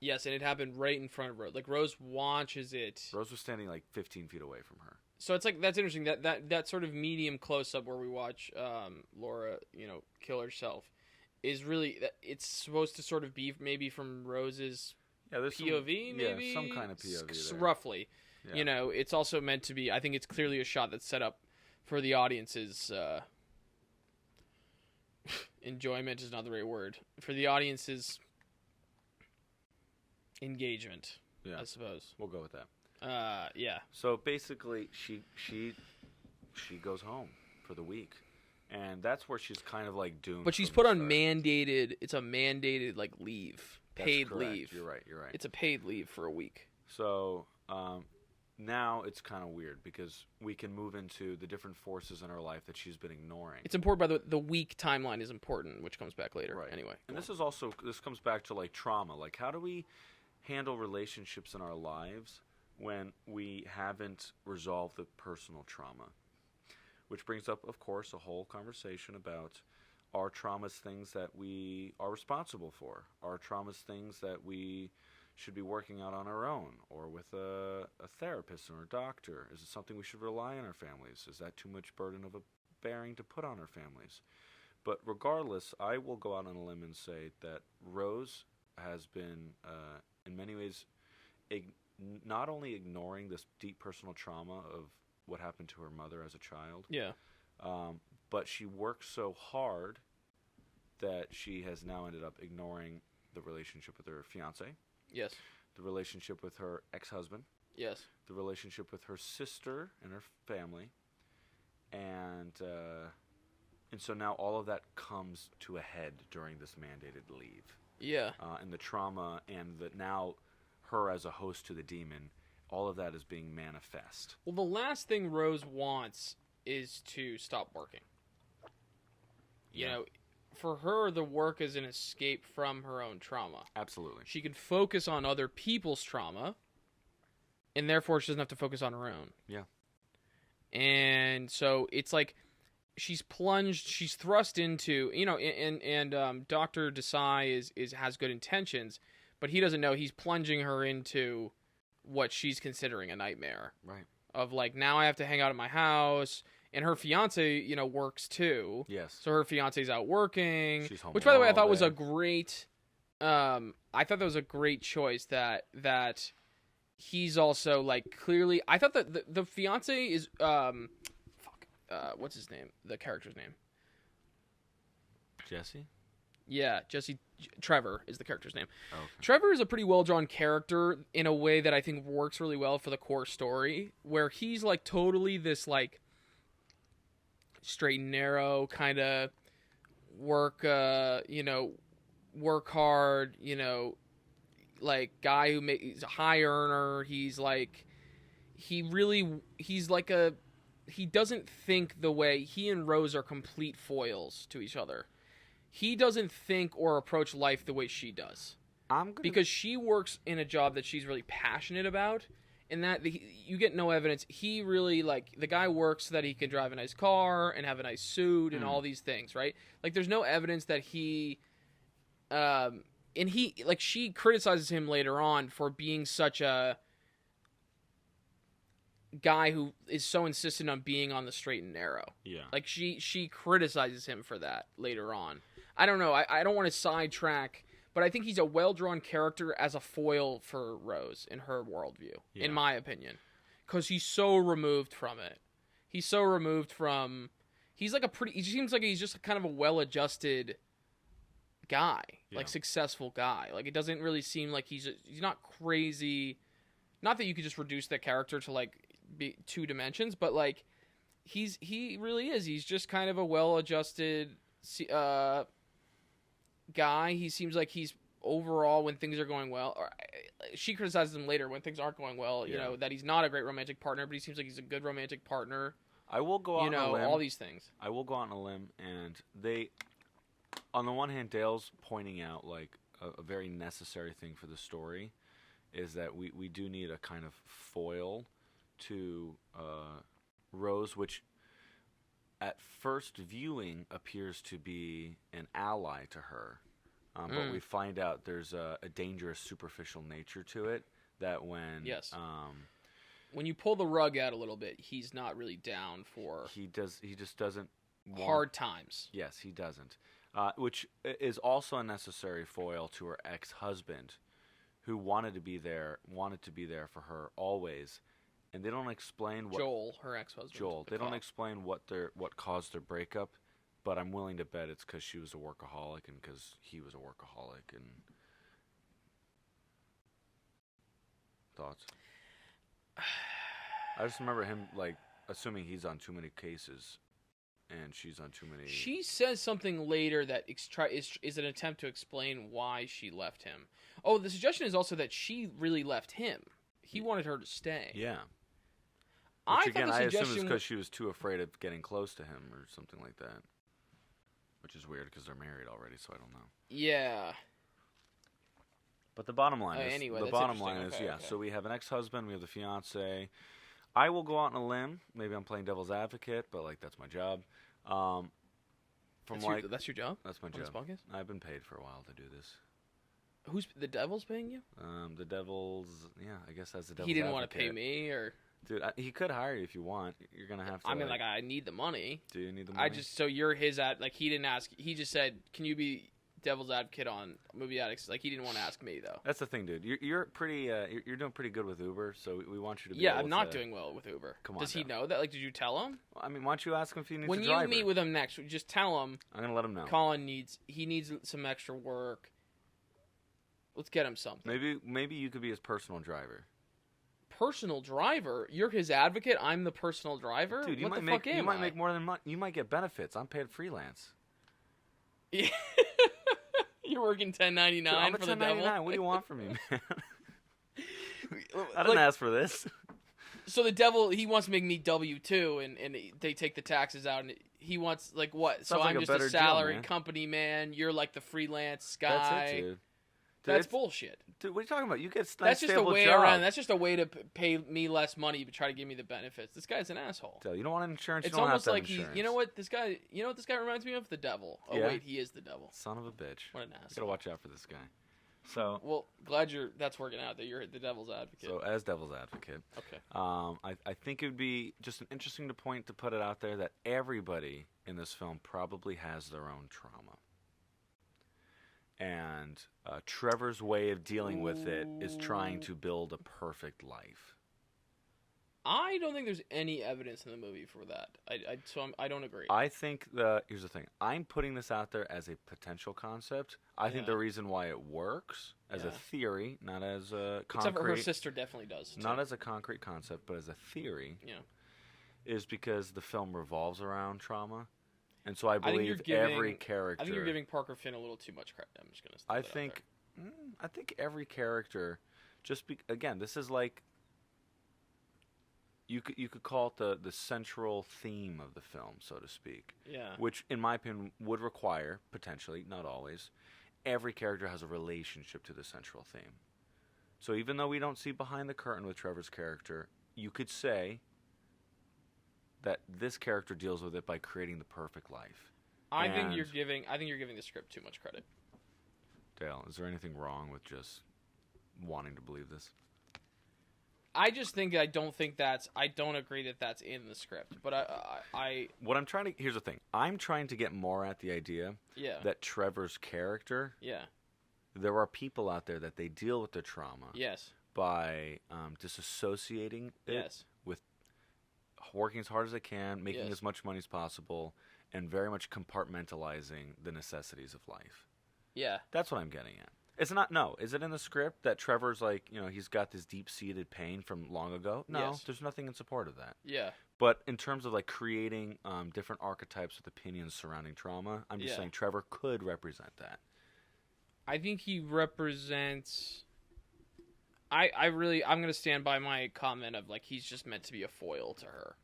Yes, and it happened right in front of Rose. Like, Rose watches it. Rose was standing, like, 15 feet away from her. So it's like, that's interesting. That sort of medium close-up where we watch Laura, kill herself is really, it's supposed to sort of be maybe from Rose's POV, maybe? Yeah, some kind of POV there. Roughly. Yeah. It's also meant to be, I think it's clearly a shot that's set up for the audience's enjoyment is not the right word. For the audience's engagement, I suppose. We'll go with that. Yeah. So basically, she goes home for the week, and that's where she's kind of, like, doomed. But she's put on mandated. It's a mandated, like, leave, paid leave. You're right. It's a paid leave for a week. So now it's kind of weird because we can move into the different forces in her life that she's been ignoring. It's important, by the week timeline is important, which comes back later. Right. Anyway. And this comes back to, like, trauma. Like, how do we handle relationships in our lives when we haven't resolved the personal trauma? Which brings up, of course, a whole conversation about, are traumas things that we are responsible for? Are traumas things that we should be working out on our own or with a therapist or a doctor? Is it something we should rely on our families? Is that too much burden of a bearing to put on our families? But regardless, I will go out on a limb and say that Rose has been, in many ways, not only ignoring this deep personal trauma of what happened to her mother as a child, but she worked so hard that she has now ended up ignoring the relationship with her fiance. Yes. The relationship with her ex-husband. Yes. The relationship with her sister and her family. And so now all of that comes to a head during this mandated leave. Yeah. And the trauma and now her as a host to the demon, all of that is being manifest. Well, the last thing Rose wants is to stop working. You know, for her, the work is an escape from her own trauma. Absolutely. She can focus on other people's trauma, and therefore she doesn't have to focus on her own. Yeah. And so it's like she's thrust into, and Dr. Desai has good intentions, but he doesn't know he's plunging her into what she's considering a nightmare. Right. Of, like, now I have to hang out at my house. And her fiance, works too. Yes. So her fiance's out working. She's home which, by the way, I all thought was day. a great I thought that was a great choice. That he's also like clearly. I thought that the fiance is what's his name? The character's name. Jesse. Yeah, Jesse. Trevor is the character's name. Oh, okay. Trevor is a pretty well-drawn character in a way that I think works really well for the core story, where he's like totally this like straight and narrow kind of work hard, like guy who he's a high earner. He's like he doesn't think the way he and Rose are complete foils to each other. He doesn't think or approach life the way she does. Because she works in a job that she's really passionate about, and that you get no evidence. He really, like, the guy works so that he can drive a nice car and have a nice suit and all these things, right? Like, there's no evidence that he, she criticizes him later on for being such a guy who is so insistent on being on the straight and narrow. Yeah. Like, she criticizes him for that later on. I don't know. I don't want to sidetrack, but I think he's a well-drawn character as a foil for Rose in her worldview, in my opinion. Because he's so removed from it. He's so removed from... He seems like he's just kind of a well-adjusted guy. Yeah. Like, successful guy. Like, it doesn't really seem like he's not crazy. Not that you could just reduce that character to, like, be 2 dimensions, but, like, he really is. He's just kind of a well-adjusted... guy. He seems like he's overall, when things are going well, or she criticizes him later when things aren't going well, that he's not a great romantic partner, but he seems like he's a good romantic partner. I will go out on a limb. All these things. I will go out on a limb, and on the one hand, Dale's pointing out like a very necessary thing for the story is that we do need a kind of foil to Rose, which at first viewing appears to be an ally to her. But we find out there's a dangerous superficial nature to it that when... Yes. When you pull the rug out a little bit, he's not really down for... He just doesn't want... Hard times. Yes, he doesn't. Which is also a necessary foil to her ex-husband, who wanted to be there for her always. And they don't explain what... Joel, her ex-husband. They don't explain what caused their breakup, but I'm willing to bet it's because she was a workaholic and because he was a workaholic. And thoughts? I just remember him, like, assuming he's on too many cases and she's on too many... She says something later that is an attempt to explain why she left him. Oh, the suggestion is also that she really left him. He wanted her to stay. Yeah. I assume it's because she was too afraid of getting close to him or something like that. Which is weird because they're married already, so I don't know. Yeah. But the bottom line is... Anyway, Okay. So we have an ex-husband, we have the fiancé. I will go out on a limb. Maybe I'm playing devil's advocate, but, like, that's my job. That's your job? That's my job. This podcast? I've been paid for a while to do this. Who's the devil's paying you? The devil's... Yeah, I guess that's the devil's He didn't advocate. Want to pay me, or... Dude, he could hire you if you want. You're gonna have to. I mean, like, I need the money. Do you need the money? So you're his he didn't ask. He just said, "Can you be devil's advocate on Movie Addicts?" Like, he didn't want to ask me though. That's the thing, dude. You're pretty. You're doing pretty good with Uber, so we want you to be. Yeah, I'm not doing well with Uber. Come on. Does he know that? Like, did you tell him? Well, I mean, why don't you ask him if he needs when a driver? When you meet with him next, just tell him. I'm gonna let him know. Colin needs some extra work. Let's get him something. Maybe you could be his personal driver. Personal driver? You're his advocate. I'm the personal driver. Dude, you might make more than money. You might get benefits. I'm paid freelance. Yeah. You're working 1099 I'm for the devil. 1099. What do you want from me, man? I didn't ask for this. So the devil, he wants to make me W-2, and they take the taxes out, and he wants, like, what? So I'm just a salaried company man. You're like the freelance guy. That's it, dude. That's bullshit. Dude, what are you talking about? You get That's just a way job. around. That's just a way to pay me less money but try to give me the benefits. This guy's an asshole. You don't want insurance. It's you don't almost have like insurance. You know what this guy reminds me of? The devil. Oh yeah? Wait, he is the devil. Son of a bitch. What an asshole. You gotta watch out for this guy. So well, glad that's working out. That you're the devil's advocate. So as devil's advocate, okay. I think it would be just an interesting point to put it out there that everybody in this film probably has their own trauma. And Trevor's way of dealing with it is trying to build a perfect life. I don't think there's any evidence in the movie for that. I don't agree. I think here's the thing. I'm putting this out there as a potential concept. I think the reason why it works as a theory, not as a concrete. Except for her sister definitely does. Too. Not as a concrete concept, but as a theory. Yeah. Is because the film revolves around trauma. And so I believe every character. I think you're giving Parker Finn a little too much credit. I'm just gonna. I think every character, again, this is like. You could call it the central theme of the film, so to speak. Yeah. Which, in my opinion, would require potentially, not always, every character has a relationship to the central theme. So even though we don't see behind the curtain with Trevor's character, you could say that this character deals with it by creating the perfect life. I think you're giving the script too much credit. Dale, is there anything wrong with just wanting to believe this? I just think I don't agree that that's in the script. But here's the thing. I'm trying to get more at the idea that Trevor's character. Yeah. There are people out there that they deal with the trauma. Yes. By disassociating it with working as hard as they can, making as much money as possible, and very much compartmentalizing the necessities of life. Yeah. That's what I'm getting at. It's not, no. Is it in the script that Trevor's like, he's got this deep-seated pain from long ago? No, there's nothing in support of that. Yeah. But in terms of like creating different archetypes with opinions surrounding trauma, I'm just saying Trevor could represent that. I think he represents... I'm going to stand by my comment of like he's just meant to be a foil to her.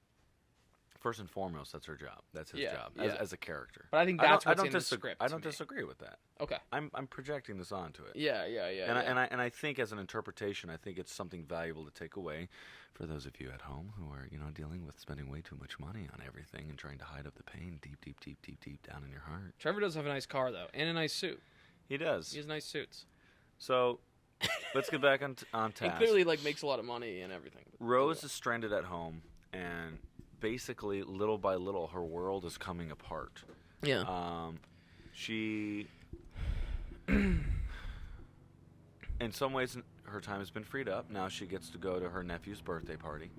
First and foremost, that's her job. That's his job as a character. But I think that's what's in the script. I don't disagree with that. Okay. I'm projecting this onto it. Yeah. And I think as an interpretation, I think it's something valuable to take away for those of you at home who are dealing with spending way too much money on everything and trying to hide up the pain deep down in your heart. Trevor does have a nice car though, and a nice suit. He does. He has nice suits. So. Let's get back on task. He clearly makes a lot of money and everything. Rose is stranded at home, and basically, little by little, her world is coming apart. Yeah. She, in some ways, her time has been freed up. Now she gets to go to her nephew's birthday party.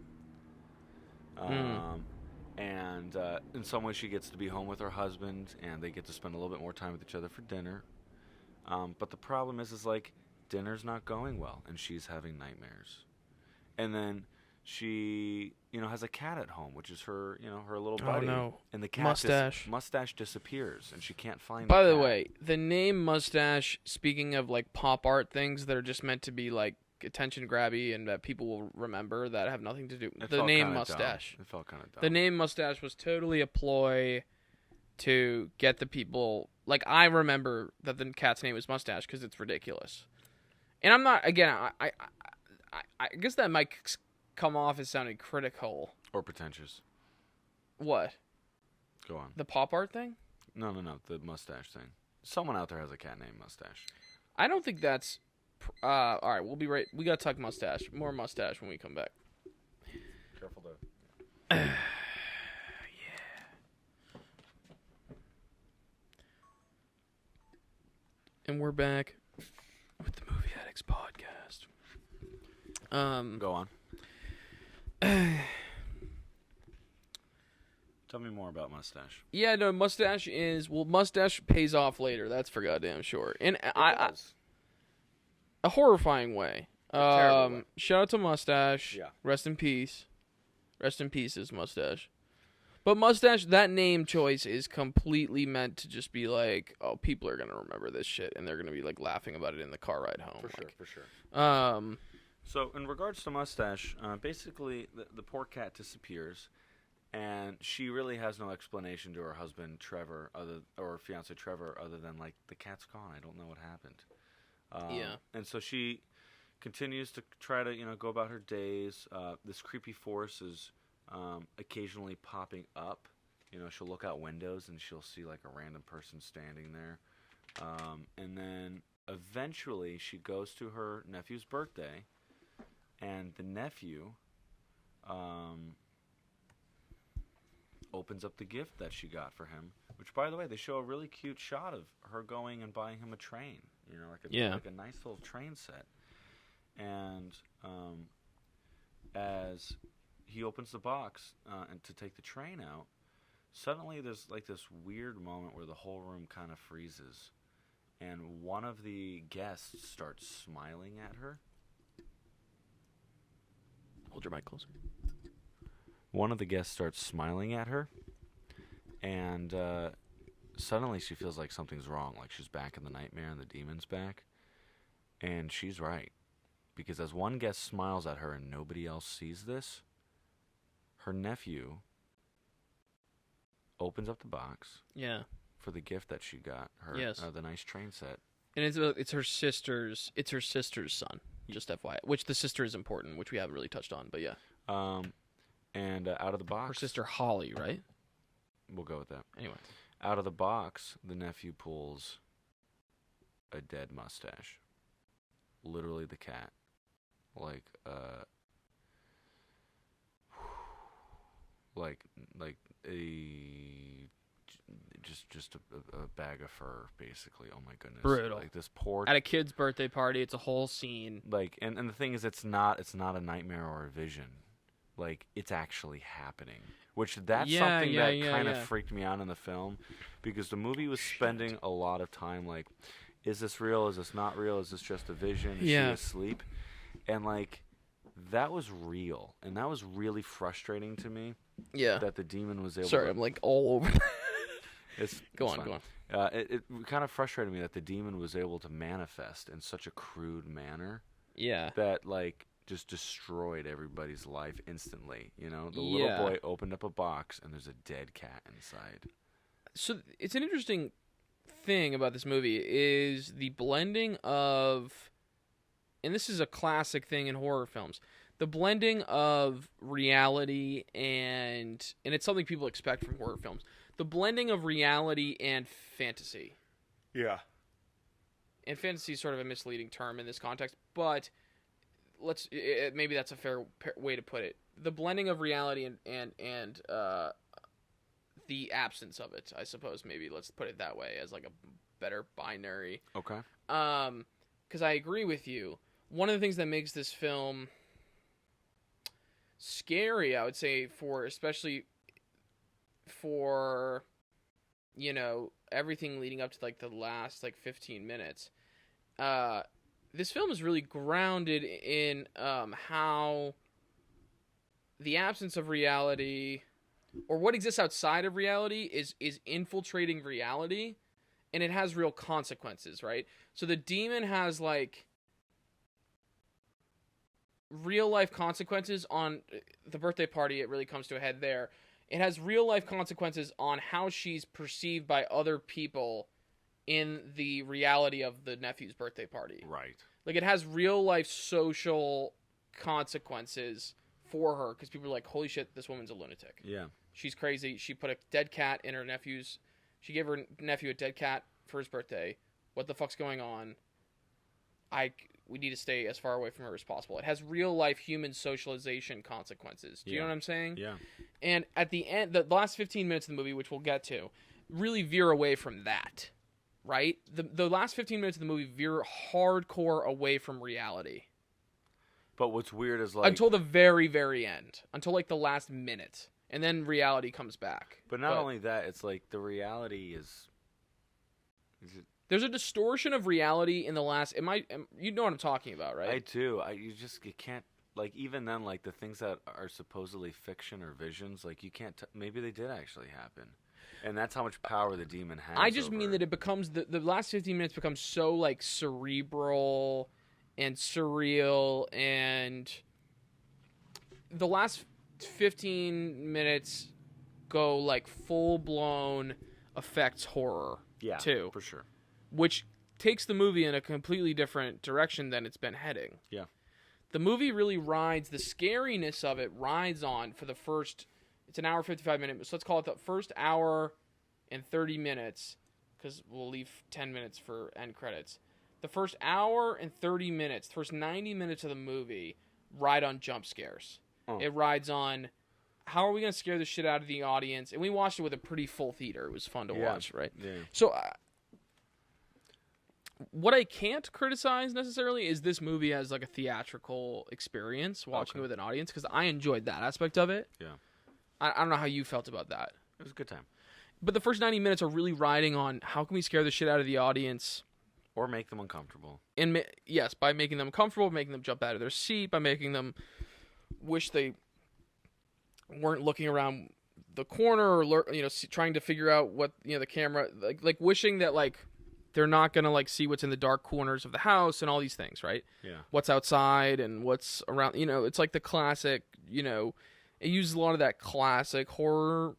And in some ways, she gets to be home with her husband, and they get to spend a little bit more time with each other for dinner. But the problem is like, dinner's not going well, and she's having nightmares. And then she, has a cat at home, which is her, her little buddy. Oh, no. And the cat Mustache disappears, and she can't find By the cat. Way, the name Mustache, speaking of, like, pop art things that are just meant to be, like, attention grabby and that people will remember that have nothing to do. The name Mustache. It felt kind of dumb. The name Mustache was totally a ploy to get the people... Like, I remember that the cat's name was Mustache because it's ridiculous. And I'm not, again, I guess that might come off as sounding critical. Or pretentious. What? Go on. The pop art thing? No, the mustache thing. Someone out there has a cat named Mustache. I don't think that's, all right, we'll be right, we gotta talk mustache. More mustache when we come back. Careful though. Yeah. And we're back with the Movie Addicts podcast. Go on. Tell me more about Mustache. Yeah, no, Mustache pays off later. That's for goddamn sure. In a horrifying way. Shout out to Mustache. Yeah. Rest in peace. Rest in peace, is Mustache. But Mustache, that name choice is completely meant to just be like, oh, people are going to remember this shit, and they're going to be like laughing about it in the car ride home. For sure. So in regards to Mustache, basically the poor cat disappears, and she really has no explanation to her husband Trevor, or fiance Trevor, other than like, the cat's gone. I don't know what happened. Yeah. And so she continues to try to go about her days. This creepy force is occasionally popping up. She'll look out windows and she'll see like a random person standing there. And then eventually she goes to her nephew's birthday, and the nephew opens up the gift that she got for him, which, by the way, they show a really cute shot of her going and buying him a train, like a nice little train set. And as he opens the box and to take the train out, suddenly there's like this weird moment where the whole room kind of freezes, and one of the guests starts smiling at her. Hold your mic closer. One of the guests starts smiling at her, and suddenly she feels like something's wrong, like she's back in the nightmare and the demon's back. And she's right, because as one guest smiles at her and nobody else sees this, her nephew opens up the box for the gift that she got her, the nice train set. And it's her sister's son, just FYI, which the sister is important, which we haven't really touched on, but yeah. And out of the box... Her sister Holly, right? We'll go with that. Anyway. Out of the box, the nephew pulls a dead mustache. Literally the cat. Like a... Just a bag of fur, basically. Oh my goodness. Brutal. Like this poor... At a kid's birthday party, it's a whole scene. Like, and the thing is, it's not a nightmare or a vision. Like, it's actually happening. Which, that's something that kind of freaked me out in the film. Because the movie was spending a lot of time, like, is this real? Is this not real? Is this just a vision? Is she asleep? And, like, that was real. And that was really frustrating to me. Yeah. That the demon was able I'm, like, all over. Go on. It kind of frustrated me that the demon was able to manifest in such a crude manner. Yeah. That, like, just destroyed everybody's life instantly. The little boy opened up a box and there's a dead cat inside. So it's an interesting thing about this movie is the blending of, and this is a classic thing in horror films, the blending of reality and it's something people expect from horror films. The blending of reality and fantasy. Yeah. And fantasy is sort of a misleading term in this context, but maybe that's a fair way to put it. The blending of reality and the absence of it, I suppose. Maybe let's put it that way as like a better binary. Okay. Because I agree with you. One of the things that makes this film scary, I would say, especially for everything leading up to like the last like 15 minutes. This film is really grounded in how the absence of reality, or what exists outside of reality, is infiltrating reality, and it has real consequences, right? So the demon has like real life consequences on the birthday party. It really comes to a head there. It has real life consequences on how she's perceived by other people in the reality of the nephew's birthday party. Right. Like, it has real life social consequences for her, because people are like, holy shit, this woman's a lunatic. Yeah. She's crazy. She put a dead cat in her nephew's... She gave her nephew a dead cat for his birthday. What the fuck's going on? We need to stay as far away from her as possible. It has real life human socialization consequences. Do you know what I'm saying? Yeah. And at the end, the last 15 minutes of the movie, which we'll get to, really veer away from that. Right? The last 15 minutes of the movie veer hardcore away from reality. But what's weird is, like... Until the very, very end. Until, like, the last minute. And then reality comes back. But not only that, it's like the reality is there's a distortion of reality in the last... you know what I'm talking about, right? I do. You can't... Like, even then, like, the things that are supposedly fiction or visions, like, you can't... maybe they did actually happen. And that's how much power the demon has. I just mean that it becomes... The last 15 minutes becomes so, like, cerebral and surreal, and the last 15 minutes go, like, full-blown effects horror, too. For sure. Which takes the movie in a completely different direction than it's been heading. Yeah. The movie really rides... The scariness of it rides on for the first... It's an hour, 55 minutes. So let's call it the first hour and 30 minutes, because we'll leave 10 minutes for end credits. The first hour and 30 minutes, the first 90 minutes of the movie, ride on jump scares. Oh. It rides on how are we going to scare the shit out of the audience? And we watched it with a pretty full theater. It was fun to watch, right? Yeah. So, what I can't criticize necessarily is this movie as like a theatrical experience, watching it with an audience, because I enjoyed that aspect of it. Yeah. I don't know how you felt about that. It was a good time. But the first 90 minutes are really riding on how can we scare the shit out of the audience. Or make them uncomfortable. And yes, by making them comfortable, making them jump out of their seat, by making them wish they weren't looking around the corner or trying to figure out what the camera like wishing that like they're not gonna like see what's in the dark corners of the house and all these things, right? Yeah. What's outside and what's around. It's like the classic. It uses a lot of that classic horror,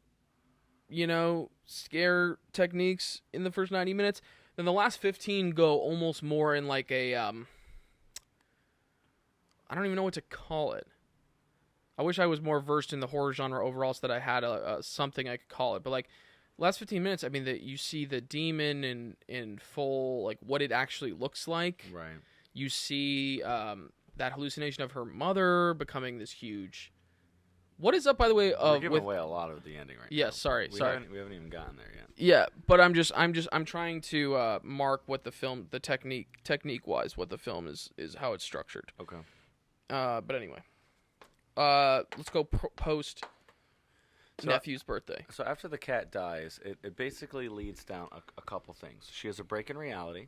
scare techniques in the first 90 minutes. Then the last 15 go almost more in like a, I don't even know what to call it. I wish I was more versed in the horror genre overall so that I had something I could call it. But like, last 15 minutes, I mean, that you see the demon in full, like what it actually looks like. Right. You see that hallucination of her mother becoming this huge. What is up, by the way? We're giving away a lot of the ending right now. Yes, sorry. We haven't even gotten there yet. Yeah, but I'm trying to mark what the technique wise, what the film is how it's structured. Okay. But anyway, let's go post nephew's birthday. So after the cat dies, it basically leads down a couple things. She has a break in reality,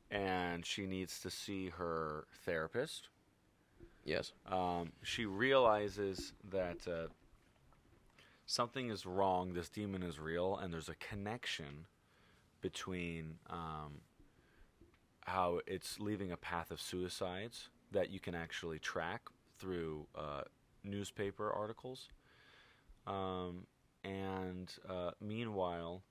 and she needs to see her therapist. Yes. She realizes that something is wrong. This demon is real, and there's a connection between how it's leaving a path of suicides that you can actually track through newspaper articles. Meanwhile,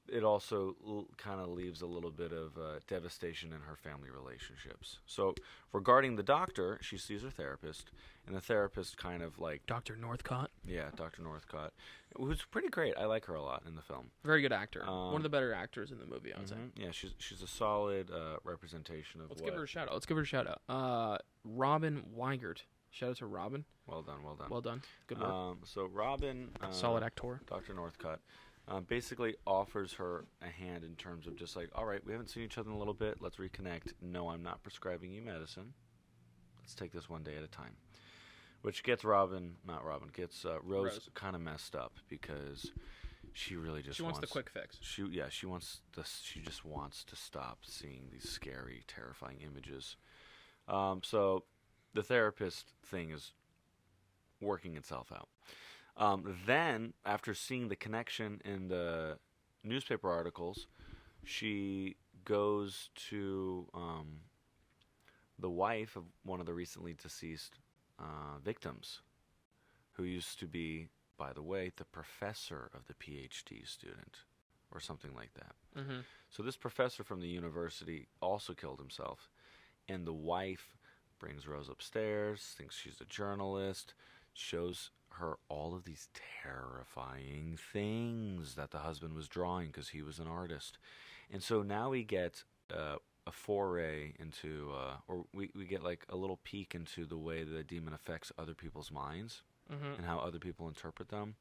it also kind of leaves a little bit of devastation in her family relationships. So regarding the doctor, she sees her therapist, and the therapist kind of like... Dr. Northcott? Yeah, Dr. Northcott, who's pretty great. I like her a lot in the film. Very good actor. One of the better actors in the movie, I would say. Yeah, she's a solid representation of Let's give her a shout out. Robin Weigert. Shout out to Robin. Well done. Good work. So Robin... solid actor. Dr. Northcott. Basically offers her a hand in terms of just like, all right, we haven't seen each other in a little bit. Let's reconnect. No, I'm not prescribing you medicine. Let's take this one day at a time. Which gets Rose kind of messed up because she really just wants the quick fix. She just wants to stop seeing these scary, terrifying images. So the therapist thing is working itself out. Then, after seeing the connection in the newspaper articles, she goes to the wife of one of the recently deceased victims, who used to be, by the way, the professor of the PhD student, or something like that. Mm-hmm. So this professor from the university also killed himself, and the wife brings Rose upstairs, thinks she's a journalist, shows her all of these terrifying things that the husband was drawing because he was an artist. And so now we get a foray into, or we get like a little peek into the way the demon affects other people's minds and how other people interpret them.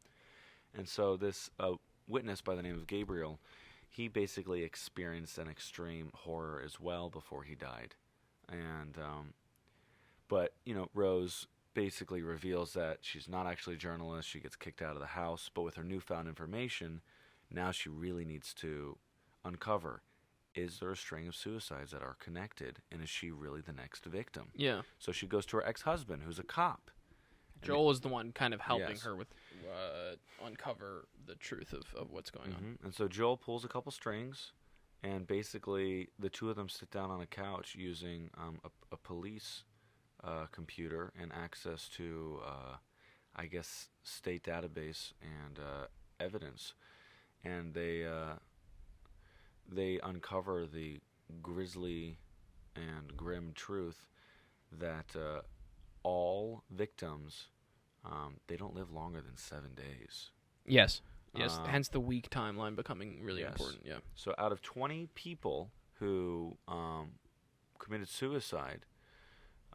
And so this witness by the name of Gabriel, he basically experienced an extreme horror as well before he died. And, but, Rose basically reveals that she's not actually a journalist. She gets kicked out of the house, but with her newfound information, now she really needs to uncover, is there a string of suicides that are connected, and is she really the next victim? Yeah. So she goes to her ex-husband, who's a cop. Joel is the one kind of helping her with uncover the truth of what's going on. And so Joel pulls a couple strings, and basically the two of them sit down on a couch using a police computer and access to, I guess, state database and evidence, and they uncover the grisly and grim truth that all victims, they don't live longer than 7 days. Yes. Hence the week timeline becoming really important. Yeah. So out of 20 people who committed suicide,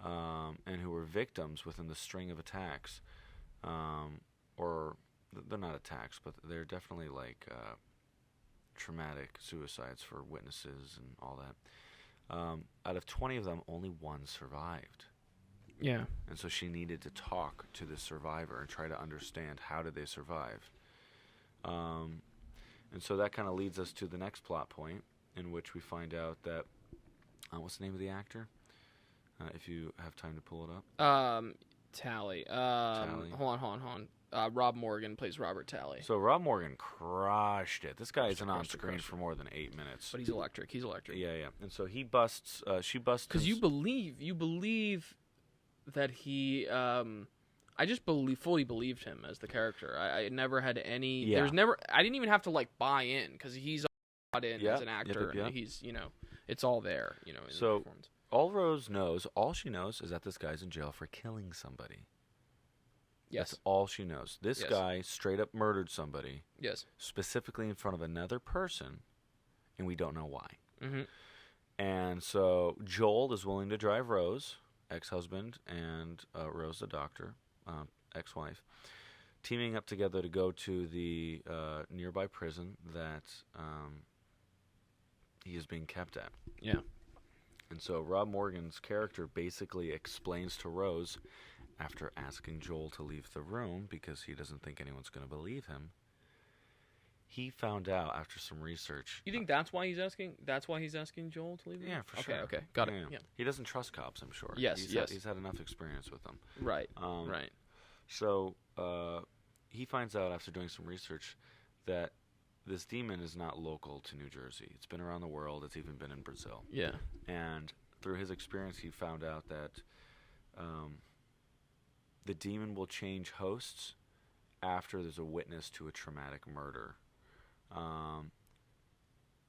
and who were victims within the string of attacks, or they're not attacks, but they're definitely like traumatic suicides for witnesses and all that. Out of 20 of them, only one survived. Yeah. And so she needed to talk to the survivor and try to understand how did they survive. And so that kind of leads us to the next plot point, in which we find out that what's the name of the actor? If you have time to pull it up. Tally. Tally. Hold on. Rob Morgan plays Robert Tally. So Rob Morgan crushed it. This guy isn't on screen for more than 8 minutes. But he's electric. Yeah. And so he busts. She busts. Because you believe that he. I just fully believed him as the character. I never had any. Yeah. I didn't even have to like buy in because he's bought in as an actor. Yep. And he's it's all there. In the performance. All she knows is that this guy's in jail for killing somebody. Yes. That's all she knows. This guy straight up murdered somebody. Yes. Specifically in front of another person, and we don't know why. Mm-hmm. And so Joel is willing to drive Rose, ex-husband, and Rose, the doctor, ex-wife, teaming up together to go to the nearby prison that he is being kept at. Yeah. And so Rob Morgan's character basically explains to Rose, after asking Joel to leave the room because he doesn't think anyone's going to believe him, he found out after some research. You think that's why he's asking? That's why he's asking Joel to leave the room? Yeah, for sure. Okay, got it. Yeah. He doesn't trust cops, I'm sure. Yes, he's had enough experience with them. Right, right. So he finds out after doing some research that this demon is not local to New Jersey. It's been around the world. It's even been in Brazil. Yeah. And through his experience, he found out that the demon will change hosts after there's a witness to a traumatic murder.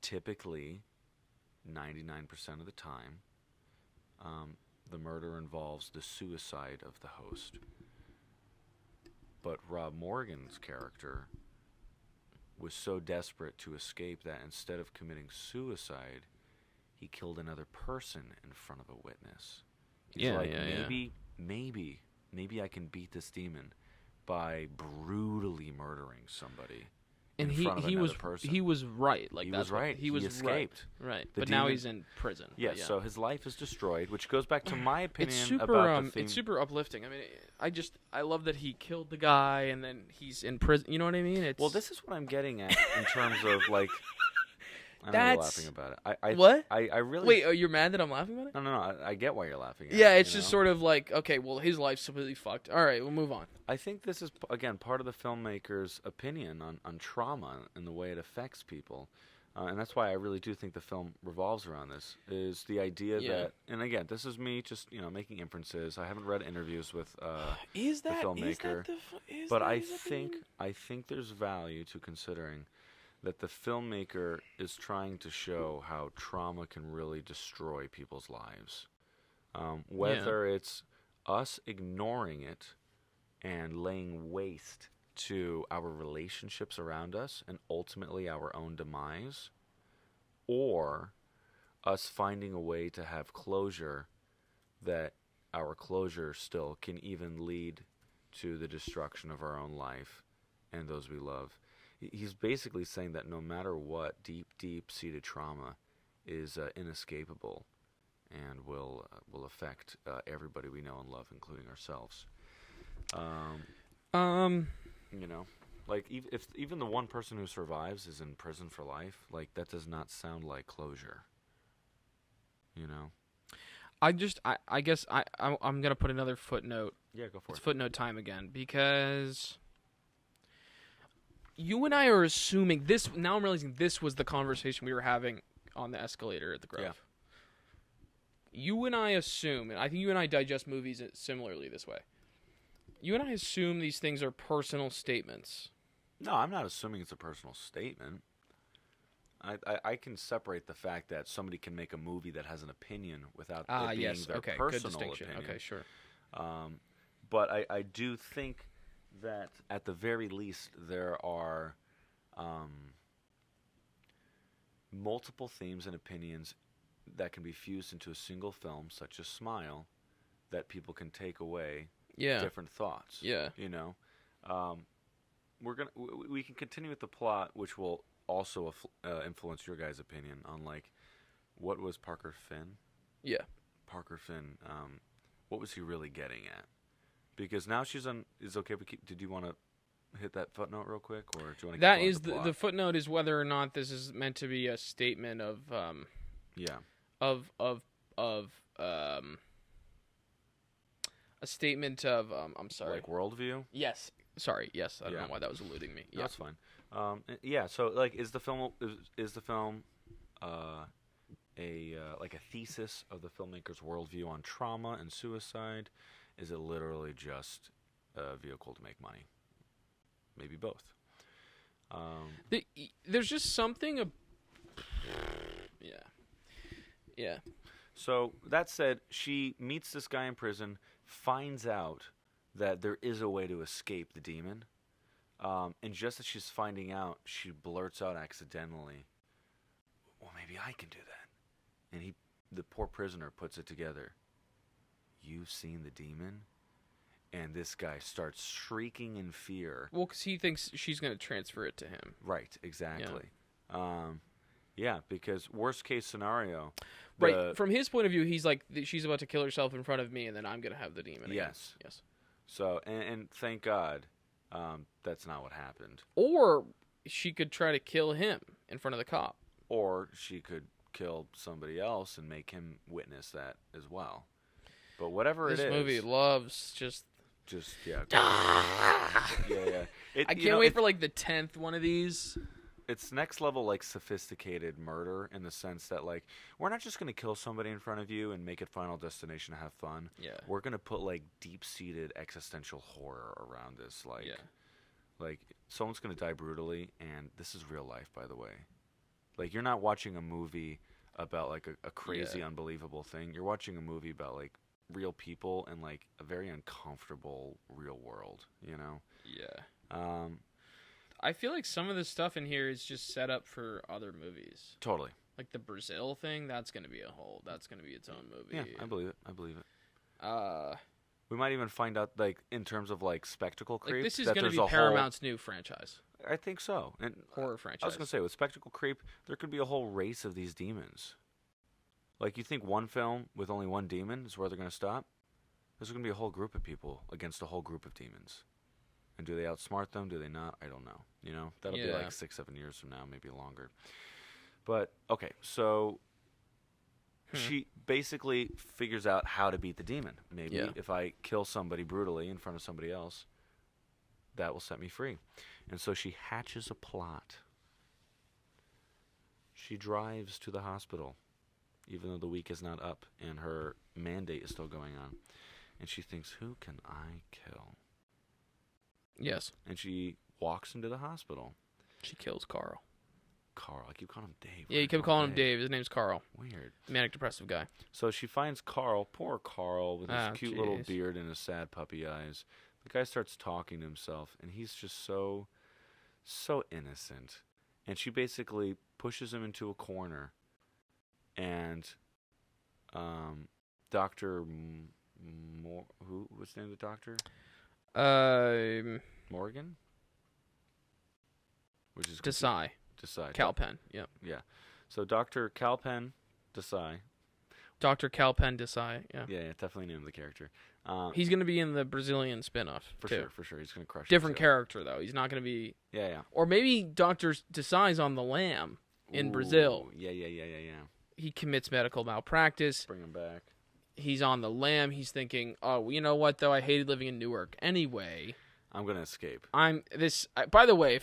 Typically, 99% of the time, the murder involves the suicide of the host. But Rob Morgan's character was so desperate to escape that instead of committing suicide, he killed another person in front of a witness. He's maybe I can beat this demon by brutally murdering somebody. And he was right. Like he was right. He escaped. Right. But now he's in prison. Yes. Yeah. So his life is destroyed, which goes back to my opinion about the theme. It's super uplifting. I mean, I love that he killed the guy and then he's in prison. You know what I mean? Well, this is what I'm getting at in terms of like. I'm laughing about it. What? I really. Wait, you're mad that I'm laughing about it? No. I get why you're laughing at it. Yeah, it's just sort of like, okay, well, his life's completely fucked. All right, we'll move on. I think this is, again, part of the filmmaker's opinion on trauma and the way it affects people. And that's why I really do think the film revolves around this, is the idea that, and again, this is me just, making inferences. I haven't read interviews with the filmmaker. But I think there's value to considering that the filmmaker is trying to show how trauma can really destroy people's lives. Whether it's us ignoring it and laying waste to our relationships around us and ultimately our own demise, or us finding a way to have closure that our closure still can even lead to the destruction of our own life and those we love. He's basically saying that no matter what, deep-seated trauma is inescapable and will affect everybody we know and love, including ourselves. Like if even the one person who survives is in prison for life, like that does not sound like closure. I guess I'm gonna put another footnote. Yeah, go for it. It's footnote time again because. You and I are assuming this. Now I'm realizing this was the conversation we were having on the escalator at the Grove. Yeah. You and I assume, and I think you and I digest movies similarly this way. You and I assume these things are personal statements. No, I'm not assuming it's a personal statement. I can separate the fact that somebody can make a movie that has an opinion without it being their personal opinion. Okay, sure. But I do think that at the very least there are multiple themes and opinions that can be fused into a single film, such as Smile, that people can take away Yeah. different thoughts. Yeah. You know, we can continue with the plot, which will also influence your guys' opinion on like what was Parker Finn. Yeah. Parker Finn. What was he really getting at? Because now she's on. Is okay. Did you want to hit that footnote real quick, or do you want to? That is the footnote is whether or not this is meant to be a statement of a statement of I'm sorry. Like worldview. Yes. Sorry. Yes. I don't know why that was eluding me. Yeah, that's fine. Yeah. So like, is the film like a thesis of the filmmaker's worldview on trauma and suicide? Is it literally just a vehicle to make money? Maybe both. There's just something. Yeah. So that said, she meets this guy in prison, finds out that there is a way to escape the demon, and just as she's finding out, she blurts out accidentally, "Well, maybe I can do that." And the poor prisoner puts it together. "You've seen the demon?" And this guy starts shrieking in fear. Well, because he thinks she's going to transfer it to him. Right, exactly. Yeah, because worst case scenario. Right, from his point of view, he's like, she's about to kill herself in front of me, and then I'm going to have the demon again. Yes. So, and thank God that's not what happened. Or she could try to kill him in front of the cop. Or she could kill somebody else and make him witness that as well. But whatever it is. This movie loves just yeah. Yeah. I can't wait for like the 10th one of these. It's next level like sophisticated murder in the sense that like we're not just gonna kill somebody in front of you and make it Final Destination to have fun. Yeah. We're gonna put like deep-seated existential horror around this. Like someone's gonna die brutally, and this is real life, by the way. Like you're not watching a movie about like a crazy, unbelievable thing. You're watching a movie about like real people and like a very uncomfortable real world, you know? Yeah. I feel like some of the stuff in here is just set up for other movies. Totally. Like the Brazil thing, that's going to be its own movie. Yeah, I believe it. We might even find out like in terms of like spectacle creep. Like, this is going to be Paramount's new franchise. I think so. And horror franchise. I was going to say with spectacle creep, there could be a whole race of these demons. Like, you think one film with only one demon is where they're going to stop? There's going to be a whole group of people against a whole group of demons. And do they outsmart them? Do they not? I don't know. You know? That'll be like 6-7 years from now, maybe longer. But, okay, so she basically figures out how to beat the demon. Maybe if I kill somebody brutally in front of somebody else, that will set me free. And so she hatches a plot. She drives to the hospital, even though the week is not up and her mandate is still going on. And she thinks, who can I kill? Yes. And she walks into the hospital. She kills Carl. I keep calling him Dave. Yeah, you kept calling him Dave. His name's Carl. Weird. Manic depressive guy. So she finds Carl, poor Carl, with his cute little beard and his sad puppy eyes. The guy starts talking to himself, and he's just so innocent. And she basically pushes him into a corner. And Dr. What's the name of the doctor? Morgan? Which is Desai. Calpen, yep. Yeah. So Dr. Calpen Desai. Dr. Calpen Desai, yeah. Yeah, definitely name of the character. He's going to be in the Brazilian spin-off, for sure. He's going to crush it. Different character, though. He's not going to be... Yeah. Or maybe Dr. Desai's on the lam in Brazil. Yeah. He commits medical malpractice. Bring him back. He's on the lam. He's thinking, oh, you know what, though? I hated living in Newark. Anyway... I'm gonna escape. By the way,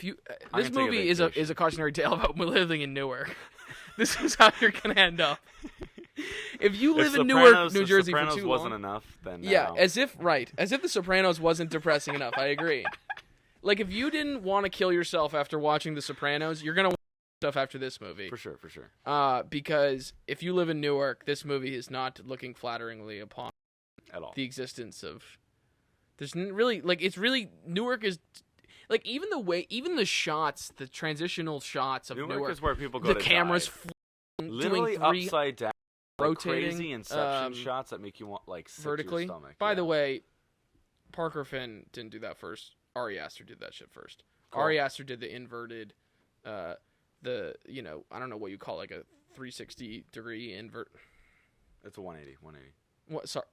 this movie is a cautionary tale about living in Newark. This is how you're gonna end up. If you live in Newark, New Jersey for too long, Sopranos wasn't enough, then as if The Sopranos wasn't depressing enough. I agree. Like if you didn't want to kill yourself after watching The Sopranos, you're gonna want stuff after this movie. For sure. Because if you live in Newark, this movie is not looking flatteringly upon at all the existence of. There's really Newark is like even the shots, the transitional shots of Newark is where people go to cameras literally upside down. rotating, crazy Inception shots that make you want sick vertically. to your stomach. By the way, Parker Finn didn't do that first. Ari Aster did that shit first. Cool. Ari Aster did the inverted, I don't know what you call a 360 degree invert. It's a 180. 180. What? Sorry,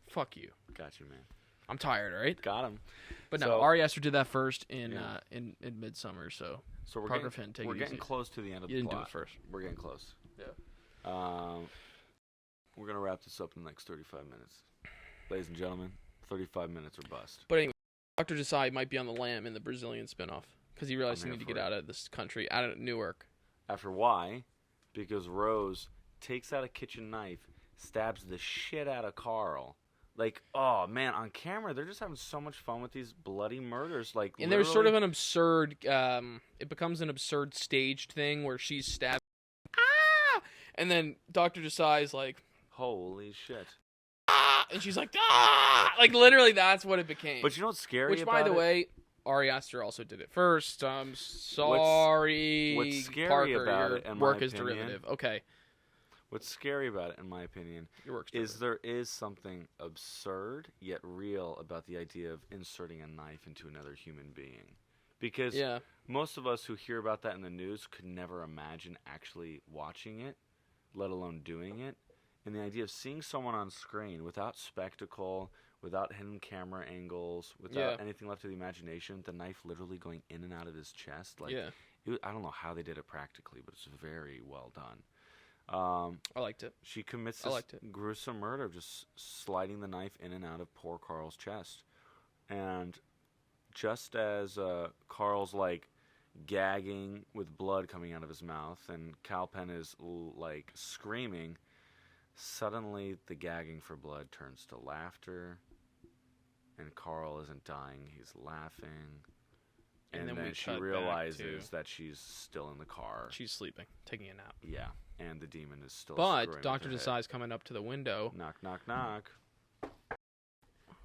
fuck you. Got you, man. I'm tired, all right? Got him. But no, Ari Aster did that first in Midsummer, so we're getting close to the end of the plot. You didn't do it first. We're getting close. Yeah. We're going to wrap this up in the next 35 minutes. Ladies and gentlemen, 35 minutes or bust. But anyway, Dr. Desai might be on the lam in the Brazilian spinoff because he realized he needed to get out of this country, out of Newark. After why? Because Rose takes out a kitchen knife, stabs the shit out of Carl. Oh man, on camera they're just having so much fun with these bloody murders. And there's sort of an absurd. It becomes an absurd staged thing where she's stabbed, and then Dr. Desai's like, "Holy shit!" And she's like, literally that's what it became. But you know what's scary? Which, by the way, Ari Aster also did it first. I'm sorry. What's scary Parker, about your it, in work my is opinion, derivative. Okay. What's scary about it, in my opinion, is there is something absurd yet real about the idea of inserting a knife into another human being. Because most of us who hear about that in the news could never imagine actually watching it, let alone doing it. And the idea of seeing someone on screen without spectacle, without hidden camera angles, without anything left to the imagination, the knife literally going in and out of his chest. I don't know how they did it practically, but it's very well done. I liked it. She commits this gruesome murder of just sliding the knife in and out of poor Carl's chest. And just as Carl's gagging with blood coming out of his mouth and Kalpen is screaming, suddenly the gagging for blood turns to laughter. And Carl isn't dying, he's laughing. And then she realizes that she's still in the car. She's sleeping, taking a nap. Yeah, and the demon is still. But Dr. Desai's coming up to the window. Knock, knock, knock.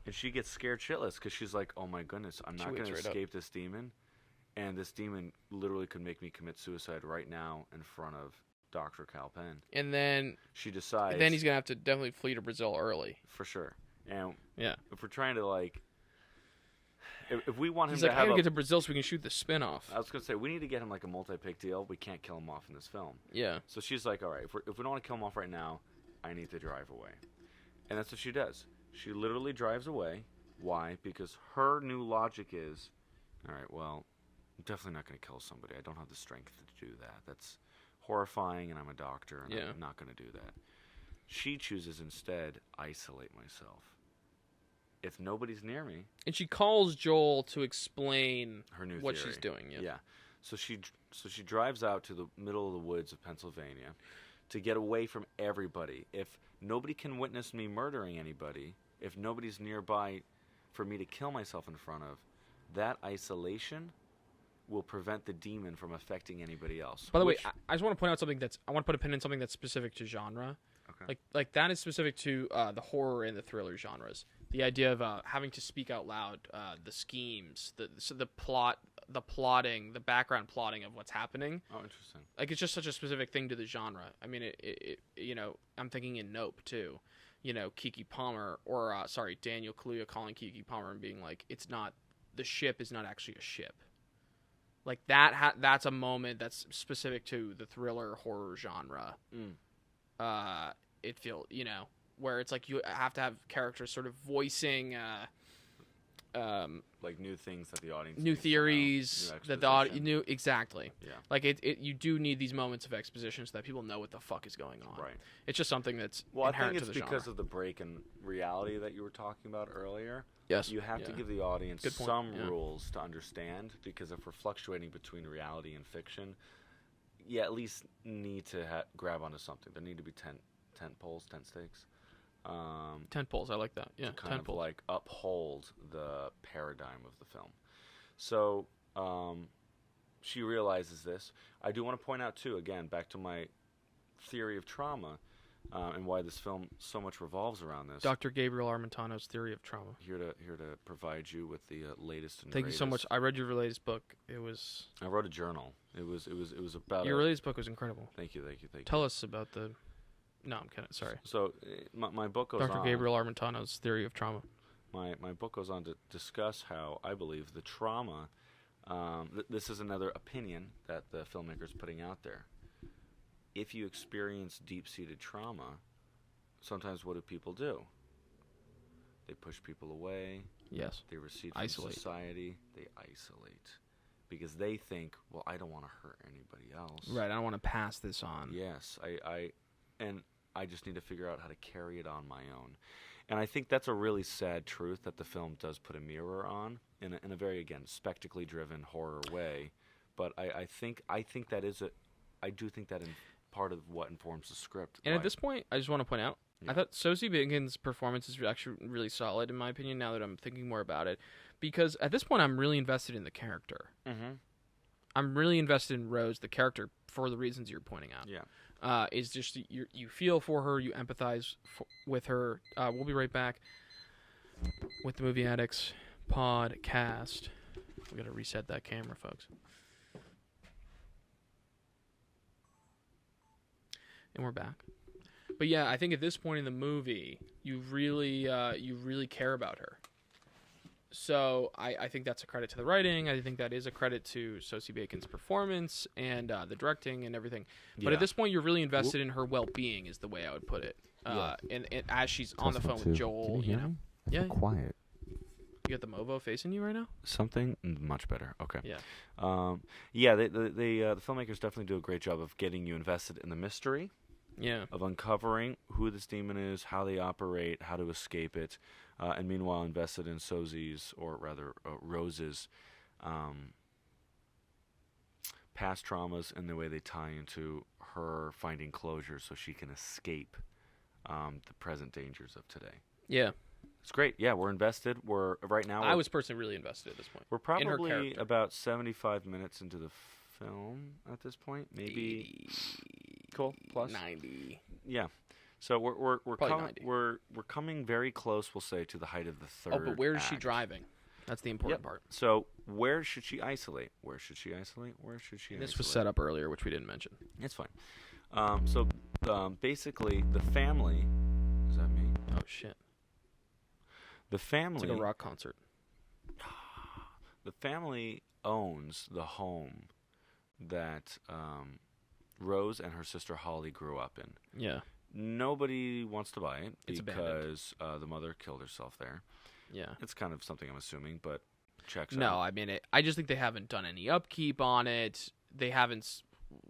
And she gets scared shitless because she's like, "Oh my goodness, I'm not going to escape this demon, and this demon literally could make me commit suicide right now in front of Dr. Kalpen." And then she decides. Then he's going to have to definitely flee to Brazil early. For sure. And if we're trying to if we want him he's to like, have I gotta get to Brazil so we can shoot the spin-off. I was gonna say we need to get him a multi-pick deal. We can't kill him off in this film. Yeah. So she's like, all right, if we don't want to kill him off right now, I need to drive away, and that's what she does. She literally drives away. Why? Because her new logic is, all right, well, I'm definitely not gonna kill somebody. I don't have the strength to do that. That's horrifying, and I'm a doctor, and I'm not gonna do that. She chooses instead isolate myself. If nobody's near me, and she calls Joel to explain her new what theory. she's doing. Yeah. So she drives out to the middle of the woods of Pennsylvania to get away from everybody. If nobody can witness me murdering anybody, if nobody's nearby for me to kill myself in front of, that isolation will prevent the demon from affecting anybody else. By the way, I just want to point out something I want to put a pin in something that's specific to genre. Okay. Like that is specific to the horror and the thriller genres. The idea of having to speak out loud, the schemes, the plot, the plotting, the background plotting of what's happening. Oh, interesting. It's just such a specific thing to the genre. I mean, I'm thinking in Nope too. Keke Palmer or Daniel Kaluuya calling Keke Palmer and being like, the ship is not actually a ship. Like that's a moment that's specific to the thriller horror genre. It feels, where it's like you have to have characters sort of voicing new things that the audience new theories that the audience knew exactly. Yeah. Like you do need these moments of exposition so that people know what the fuck is going on. Right. It's just something that's inherent to the genre. I think it's because of the break in reality that you were talking about earlier. Yes. You have to give the audience some rules to understand, because if we're fluctuating between reality and fiction, you at least need to grab onto something. There need to be tent poles, tent stakes. Tent poles, I like that. Yeah, to kind of uphold the paradigm of the film. So she realizes this. I do want to point out too, again, back to my theory of trauma, and why this film so much revolves around this. Dr. Gabriel Armentano's theory of trauma. Here to provide you with the latest and Thank greatest. you so much. I read your latest book. I wrote a journal. It was about your latest book was incredible. Thank you. Tell us about No, I'm kidding. Sorry. So my book goes Dr. on. Gabriel Armentano's theory of trauma. My book goes on to discuss how I believe the trauma. This is another opinion that the filmmaker's putting out there. If you experience deep-seated trauma, sometimes what do people do? They push people away. Yes. They recede from society. They isolate. Because they think, well, I don't want to hurt anybody else. Right, I don't want to pass this on. Yes, I just need to figure out how to carry it on my own. And I think that's a really sad truth that the film does put a mirror on in a very, again, spectacly driven horror way. But I think that is I do think that part of what informs the script. And at this point, I just want to point out, Yeah. I thought Sosie Bacon's performance is actually really solid, in my opinion, now that I'm thinking more about it. Because at this point, I'm really invested in the character. Mm-hmm. I'm really invested in Rose, the character, for the reasons you're pointing out. Yeah. Is just you feel for her, you empathize with her. We'll be right back with the Movie Addicts podcast. We got to reset that camera, folks. And we're back. But yeah, I think at this point in the movie, you really care about her. So I think that's a credit to the writing. I think that is a credit to Sosie Bacon's performance and the directing and everything. But at this point, you're really invested in her well-being, is the way I would put it. And as she's on the phone with Joel, Can you hear me? Yeah. Quiet. You got the Movo facing you right now? Something much better. Okay. Yeah. Yeah. The filmmakers definitely do a great job of getting you invested in the mystery. Yeah. Of uncovering who this demon is, how they operate, how to escape it, and meanwhile invested in Sosie's, or rather Rose's, past traumas and the way they tie into her finding closure so she can escape the present dangers of today. Yeah. It's great. Yeah, we're invested. I was personally really invested at this point. We're probably about 75 minutes into the film at this point, maybe. Cool. Plus 90. Yeah. So we're coming very close, we'll say, to the height of the third. Oh, but where is act. she driving? That's the important part. So where should she isolate? This was set up earlier, which we didn't mention. It's fine. So basically, the family. Is that me? Oh shit. The family. It's like a rock concert. The family owns the home that Rose and her sister Holly grew up in. Yeah. Nobody wants to buy it because the mother killed herself there. Yeah. It's kind of something I'm assuming, but checks out. No, I mean, I just think they haven't done any upkeep on it. They haven't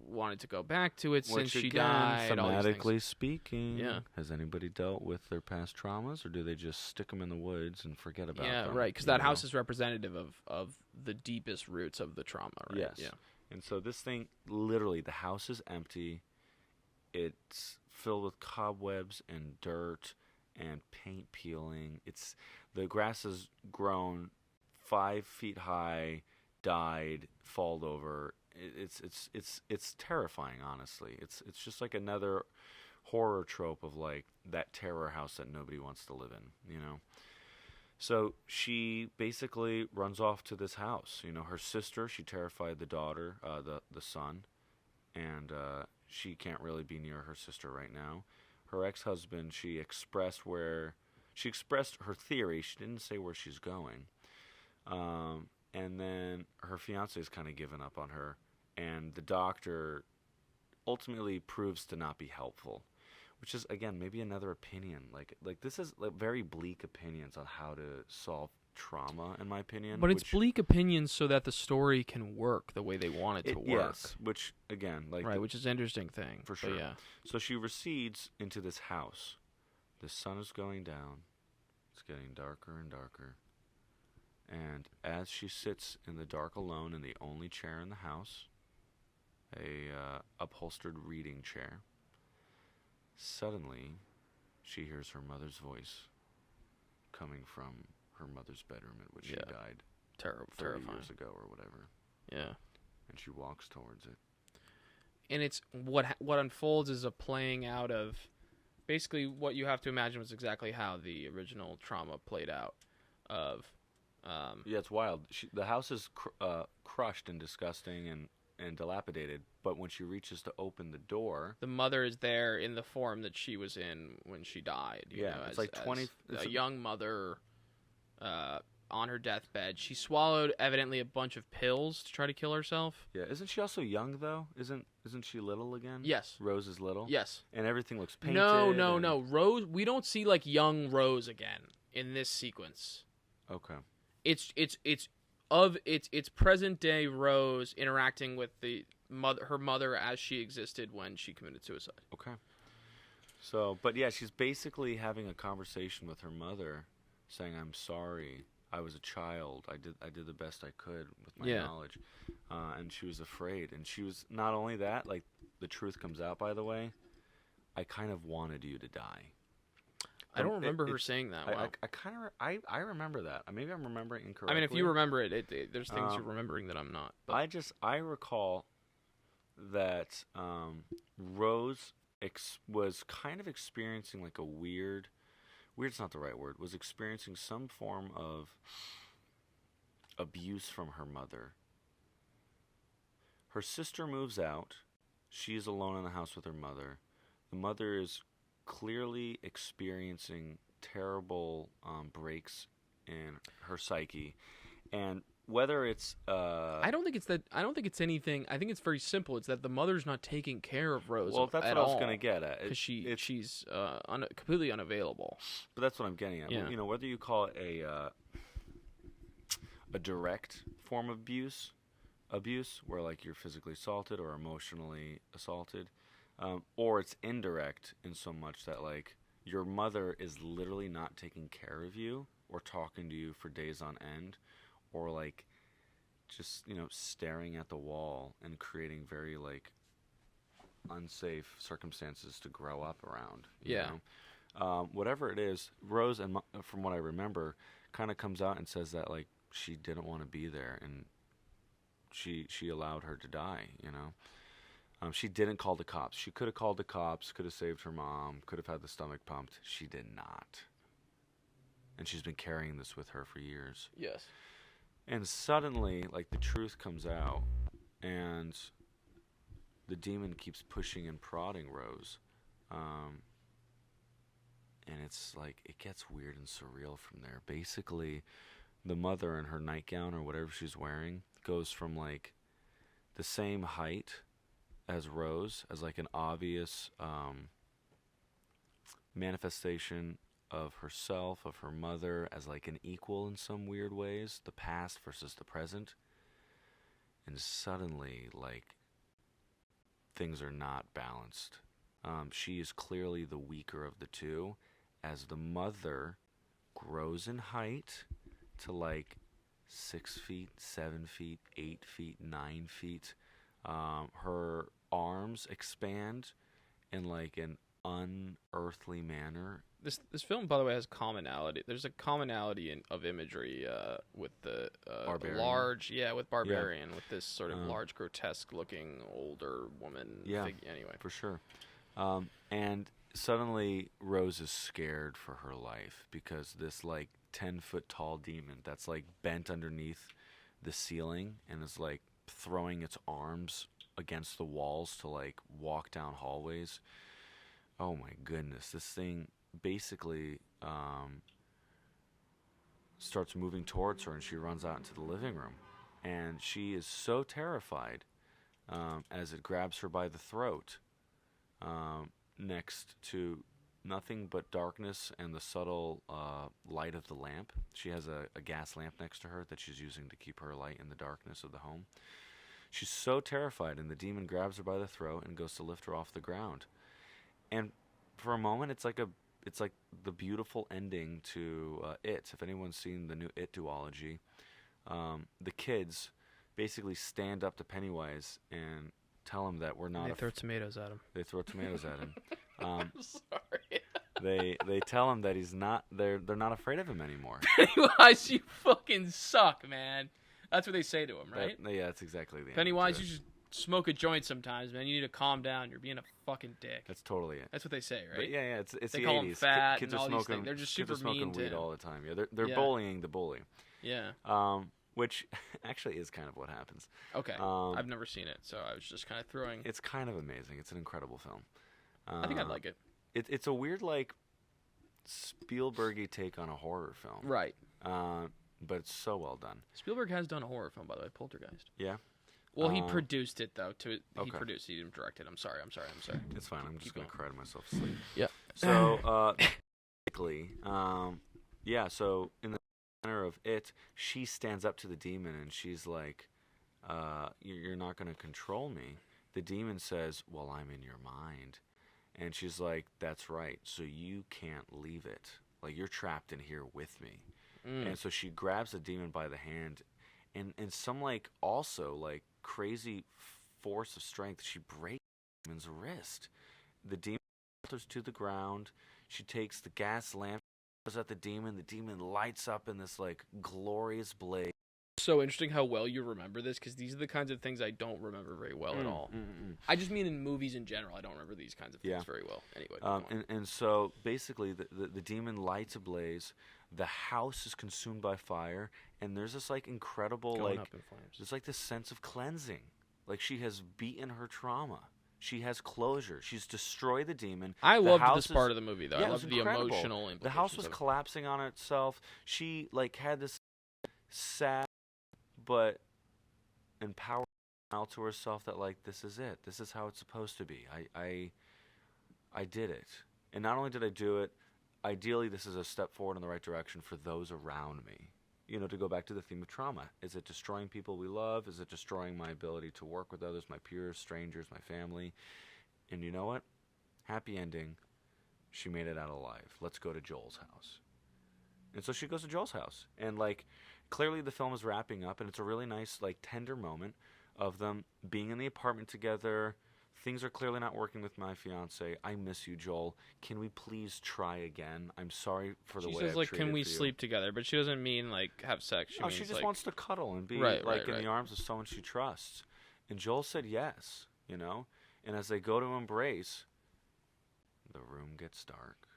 wanted to go back to it since she died. Thematically speaking, yeah. Has anybody dealt with their past traumas, or do they just stick them in the woods and forget about them? Yeah, right, because that house is representative of the deepest roots of the trauma, right? Yes. Yeah. And so this thing, literally, the house is empty. It's filled with cobwebs and dirt and paint peeling. The grass has grown 5 feet high, died, falled over. It's terrifying, honestly. It's just like another horror trope of like that terror house that nobody wants to live in, you know. So she basically runs off to this house. You know, her sister, she terrified the daughter, the son, and she can't really be near her sister right now. Her ex-husband, she expressed her theory. She didn't say where she's going. And then her fiance is kind of given up on her, and the doctor ultimately proves to not be helpful, which is, again, maybe another opinion. Like this is like very bleak opinions on how to solve trauma, in my opinion. But it's bleak opinions so that the story can work the way they want it to work. Yes, which, again, like... Right, which is an interesting thing. For sure. But yeah. So she recedes into this house. The sun is going down. It's getting darker and darker. And as she sits in the dark alone in the only chair in the house, a upholstered reading chair, suddenly she hears her mother's voice coming from her mother's bedroom in which she died 30 years ago or whatever. Yeah. And she walks towards it. And it's what unfolds is a playing out of basically what you have to imagine was exactly how the original trauma played out. Yeah, it's wild. The house is crushed and disgusting, and dilapidated. But when she reaches to open the door, the mother is there in the form that she was in when she died. You know, it's like 20. A young mother on her deathbed. She swallowed evidently a bunch of pills to try to kill herself. Yeah, isn't she also young though? Isn't she little again? Yes. Rose is little. Yes. And everything looks painted. No. Rose. We don't see like young Rose again in this sequence. Okay. It's present day Rose interacting with her mother as she existed when she committed suicide. Okay. So, but yeah, she's basically having a conversation with her mother, saying, "I'm sorry. I was a child. I did the best I could with my knowledge." And she was afraid. And she was not only that, like the truth comes out, by the way, I kind of wanted you to die. I don't remember her saying that. Wow. I remember that. Maybe I'm remembering incorrectly. I mean, if you remember it, there's things you're remembering that I'm not. But. I recall that Rose was kind of experiencing like a weird's not the right word, was experiencing some form of abuse from her mother. Her sister moves out. She's alone in the house with her mother. The mother is clearly experiencing terrible breaks in her psyche, and whether it's I don't think it's anything. I think it's very simple. It's that the mother's not taking care of Rose. Well, that's what I was going to get at. Because she's completely unavailable. But that's what I'm getting at. Yeah. You know, whether you call it a direct form of abuse where like you're physically assaulted or emotionally assaulted. Or it's indirect in so much that, like, your mother is literally not taking care of you or talking to you for days on end or, like, just, you know, staring at the wall and creating very, like, unsafe circumstances to grow up around. You know? Whatever it is, Rose, and from what I remember, kind of comes out and says that, like, she didn't want to be there and she allowed her to die, you know? She didn't call the cops. She could have called the cops, could have saved her mom, could have had the stomach pumped. She did not. And she's been carrying this with her for years. Yes. And suddenly, like, the truth comes out, and the demon keeps pushing and prodding Rose. And it's like, it gets weird and surreal from there. Basically, the mother in her nightgown or whatever she's wearing goes from, like, the same height as Rose, as like an obvious manifestation of herself, of her mother, as like an equal in some weird ways, the past versus the present. And suddenly, like, things are not balanced. She is clearly the weaker of the two, as the mother grows in height to like 6 feet, 7 feet, 8 feet, 9 feet. Her arms expand in like an unearthly manner. This film, by the way, has commonality. There's a commonality of imagery with the large, with Barbarian, with this sort of large, grotesque-looking older woman. Anyway, for sure. And suddenly, Rose is scared for her life because this like 10-foot tall demon that's like bent underneath the ceiling and is like throwing its arms against the walls to like walk down hallways. Oh my goodness, this thing basically starts moving towards her, and she runs out into the living room, and she is so terrified as it grabs her by the throat, next to nothing but darkness and the subtle light of the lamp. She has a gas lamp next to her that she's using to keep her light in the darkness of the home. She's so terrified, and the demon grabs her by the throat and goes to lift her off the ground. And for a moment, it's like the beautiful ending to It. If anyone's seen the new It duology, the kids basically stand up to Pennywise and tell him that we're not. They throw tomatoes at him. They throw tomatoes at him. I'm sorry. They tell him that he's not. They're not afraid of him anymore. Pennywise, you fucking suck, man. That's what they say to him, right? Yeah, that's exactly the Pennywise, you should smoke a joint sometimes, man. You need to calm down. You're being a fucking dick. That's totally it. That's what they say, right? But yeah, it's they the 80s. Call him fat kids and are all smoking, these things. They're just super kids are smoking mean weed to him all the time. Yeah, they're bullying the bully. Yeah. which actually is kind of what happens. Okay. I've never seen it, so I was just kind of throwing. It's kind of amazing. It's an incredible film. I think I'd like it. It's a weird, like, Spielberg-y take on a horror film. Right. But it's so well done. Spielberg has done a horror film, by the way, Poltergeist. Yeah? Well, he produced it, though. He Okay. produced it. He didn't direct it. I'm sorry. It's fine. I'm just going to cry to myself to sleep. Yeah. So, basically, yeah, so in the center of it, she stands up to the demon, and she's like, you're not going to control me. The demon says, well, I'm in your mind. And she's like, that's right, so you can't leave it. Like, you're trapped in here with me. And so she grabs the demon by the hand, and some, like, also, like, crazy force of strength, she breaks the demon's wrist. The demon falters to the ground. She takes the gas lamp, goes at the demon lights up in this, like, glorious blaze. So interesting how well you remember this, because these are the kinds of things I don't remember very well at all. I just mean in movies in general, I don't remember these kinds of things very well. Anyway, and so basically the demon lights ablaze, the house is consumed by fire, and there's this, like, incredible, going like, up in flames. there's, like, this sense of cleansing. Like, she has beaten her trauma. She has closure. She's destroyed the demon. I loved this part of the movie, though. Yeah, I loved the emotional implications. The house was of it. collapsing on itself. She, like, had this sad but empowered smile to herself that, like, this is it. This is how it's supposed to be. I did it. And not only did I do it, ideally this is a step forward in the right direction for those around me. You know, to go back to the theme of trauma. Is it destroying people we love? Is it destroying my ability to work with others, my peers, strangers, my family? And you know what? Happy ending. She made it out alive. Let's go to Joel's house. And so she goes to Joel's house. And, like, clearly the film is wrapping up, and it's a really nice, like, tender moment of them being in the apartment together. Things are clearly not working with my fiance. I miss you, Joel. Can we please try again? I'm sorry for the way I've treated you. She says, like, can we sleep together? But she doesn't mean, like, have sex. She just like, wants to cuddle and be, in the arms of someone she trusts. And Joel said yes, you know? And as they go to embrace, the room gets dark.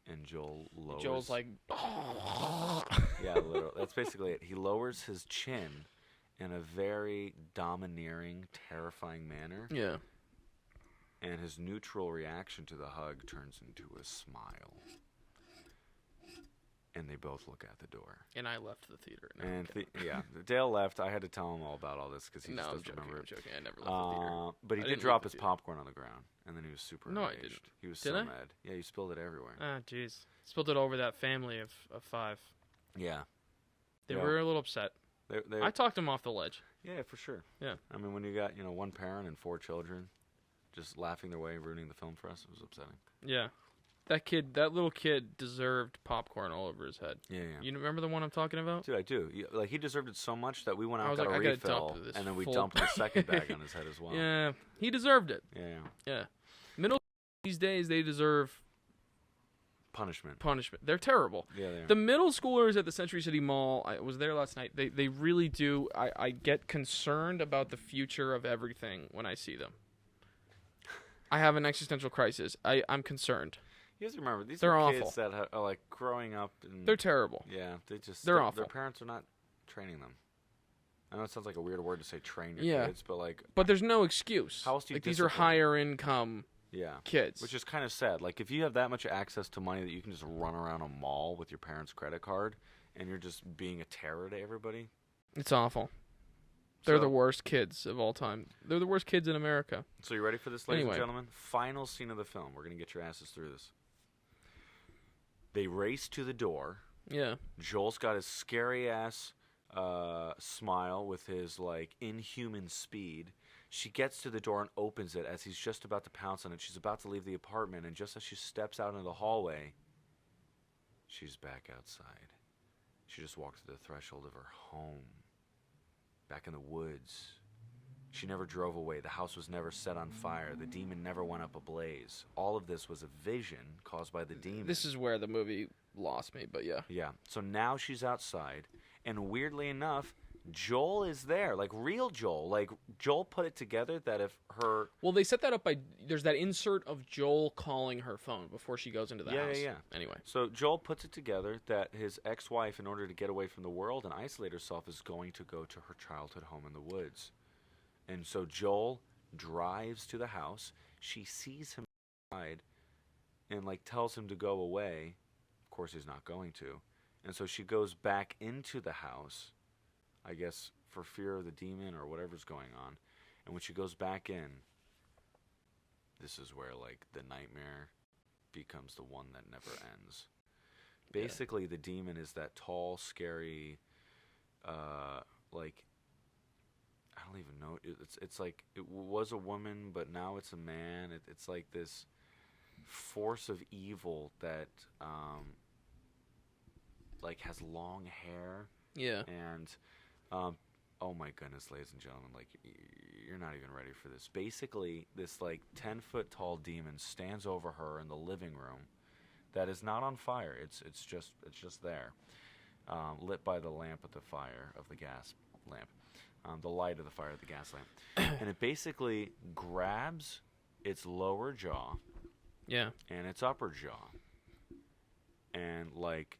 And Joel's like... Yeah, literally. That's basically it. He lowers his chin in a very domineering, terrifying manner. Yeah. And his neutral reaction to the hug turns into a smile. And they both look at the door. And I left the theater. No, yeah. Dale left. I had to tell him all about all this because he just doesn't remember it. I'm joking. I never left the theater. But he did drop his popcorn on the ground. And then he was super enraged. I didn't. He was so mad. Yeah, you spilled it everywhere. Ah, jeez. Spilled it over that family of 5. Yeah. They were a little upset. I talked them off the ledge. Yeah, for sure. Yeah. I mean, when you got, one parent and 4 children just laughing their way, ruining the film for us, it was upsetting. Yeah. That little kid deserved popcorn all over his head. Yeah. You remember the one I'm talking about? Dude, I do. He deserved it so much that we went out and got a refill, and then we dumped the second bag on his head as well. Yeah, he deserved it. Yeah. Middle these days, they deserve punishment. They're terrible. Yeah, they are. The middle schoolers at the Century City Mall, I was there last night, they really do. I get concerned about the future of everything when I see them. I have an existential crisis. I'm concerned. You have to remember, these are are kids kids that are, like, growing up. And they're terrible. Yeah, they're awful. Their parents are not training them. I know it sounds like a weird word to say train your kids, but, like... But there's no excuse. How else do you these are higher income kids. Which is kind of sad. Like, if you have that much access to money that you can just run around a mall with your parents' credit card, and you're just being a terror to everybody... It's awful. They're the worst kids of all time. They're the worst kids in America. So you ready for this, ladies and gentlemen? Final scene of the film. We're going to get your asses through this. They race to the door. Yeah. Joel's got his scary-ass smile with his, like, inhuman speed. She gets to the door and opens it as he's just about to pounce on it. She's about to leave the apartment, and just as she steps out into the hallway, she's back outside. She just walked to the threshold of her home. Back in the woods. She never drove away. The house was never set on fire. The demon never went up ablaze. All of this was a vision caused by the demon. This is where the movie lost me, but yeah. Yeah. So now she's outside, and weirdly enough, Joel is there, like real Joel. Like Joel put it together that if her Well, they set that up by there's that insert of Joel calling her phone before she goes into the house. Yeah. Anyway, So Joel puts it together that his ex-wife, in order to get away from the world and isolate herself, is going to go to her childhood home in the woods. And so Joel drives to the house. She sees him outside and like tells him to go away. Of course, he's not going to. And so she goes back into the house, I guess for fear of the demon or whatever's going on. And when she goes back in, this is where like the nightmare becomes the one that never ends. Basically, the demon is that tall, scary, like, I don't even know. It's like it was a woman, but now it's a man. It's like this force of evil that like has long hair. Yeah. And oh my goodness, ladies and gentlemen, like you're not even ready for this. Basically, this like 10-foot tall demon stands over her in the living room that is not on fire. It's just there, lit by the lamp of the fire of the gas lamp. The light of the fire of the gas lamp. And it basically grabs its lower jaw and its upper jaw and, like,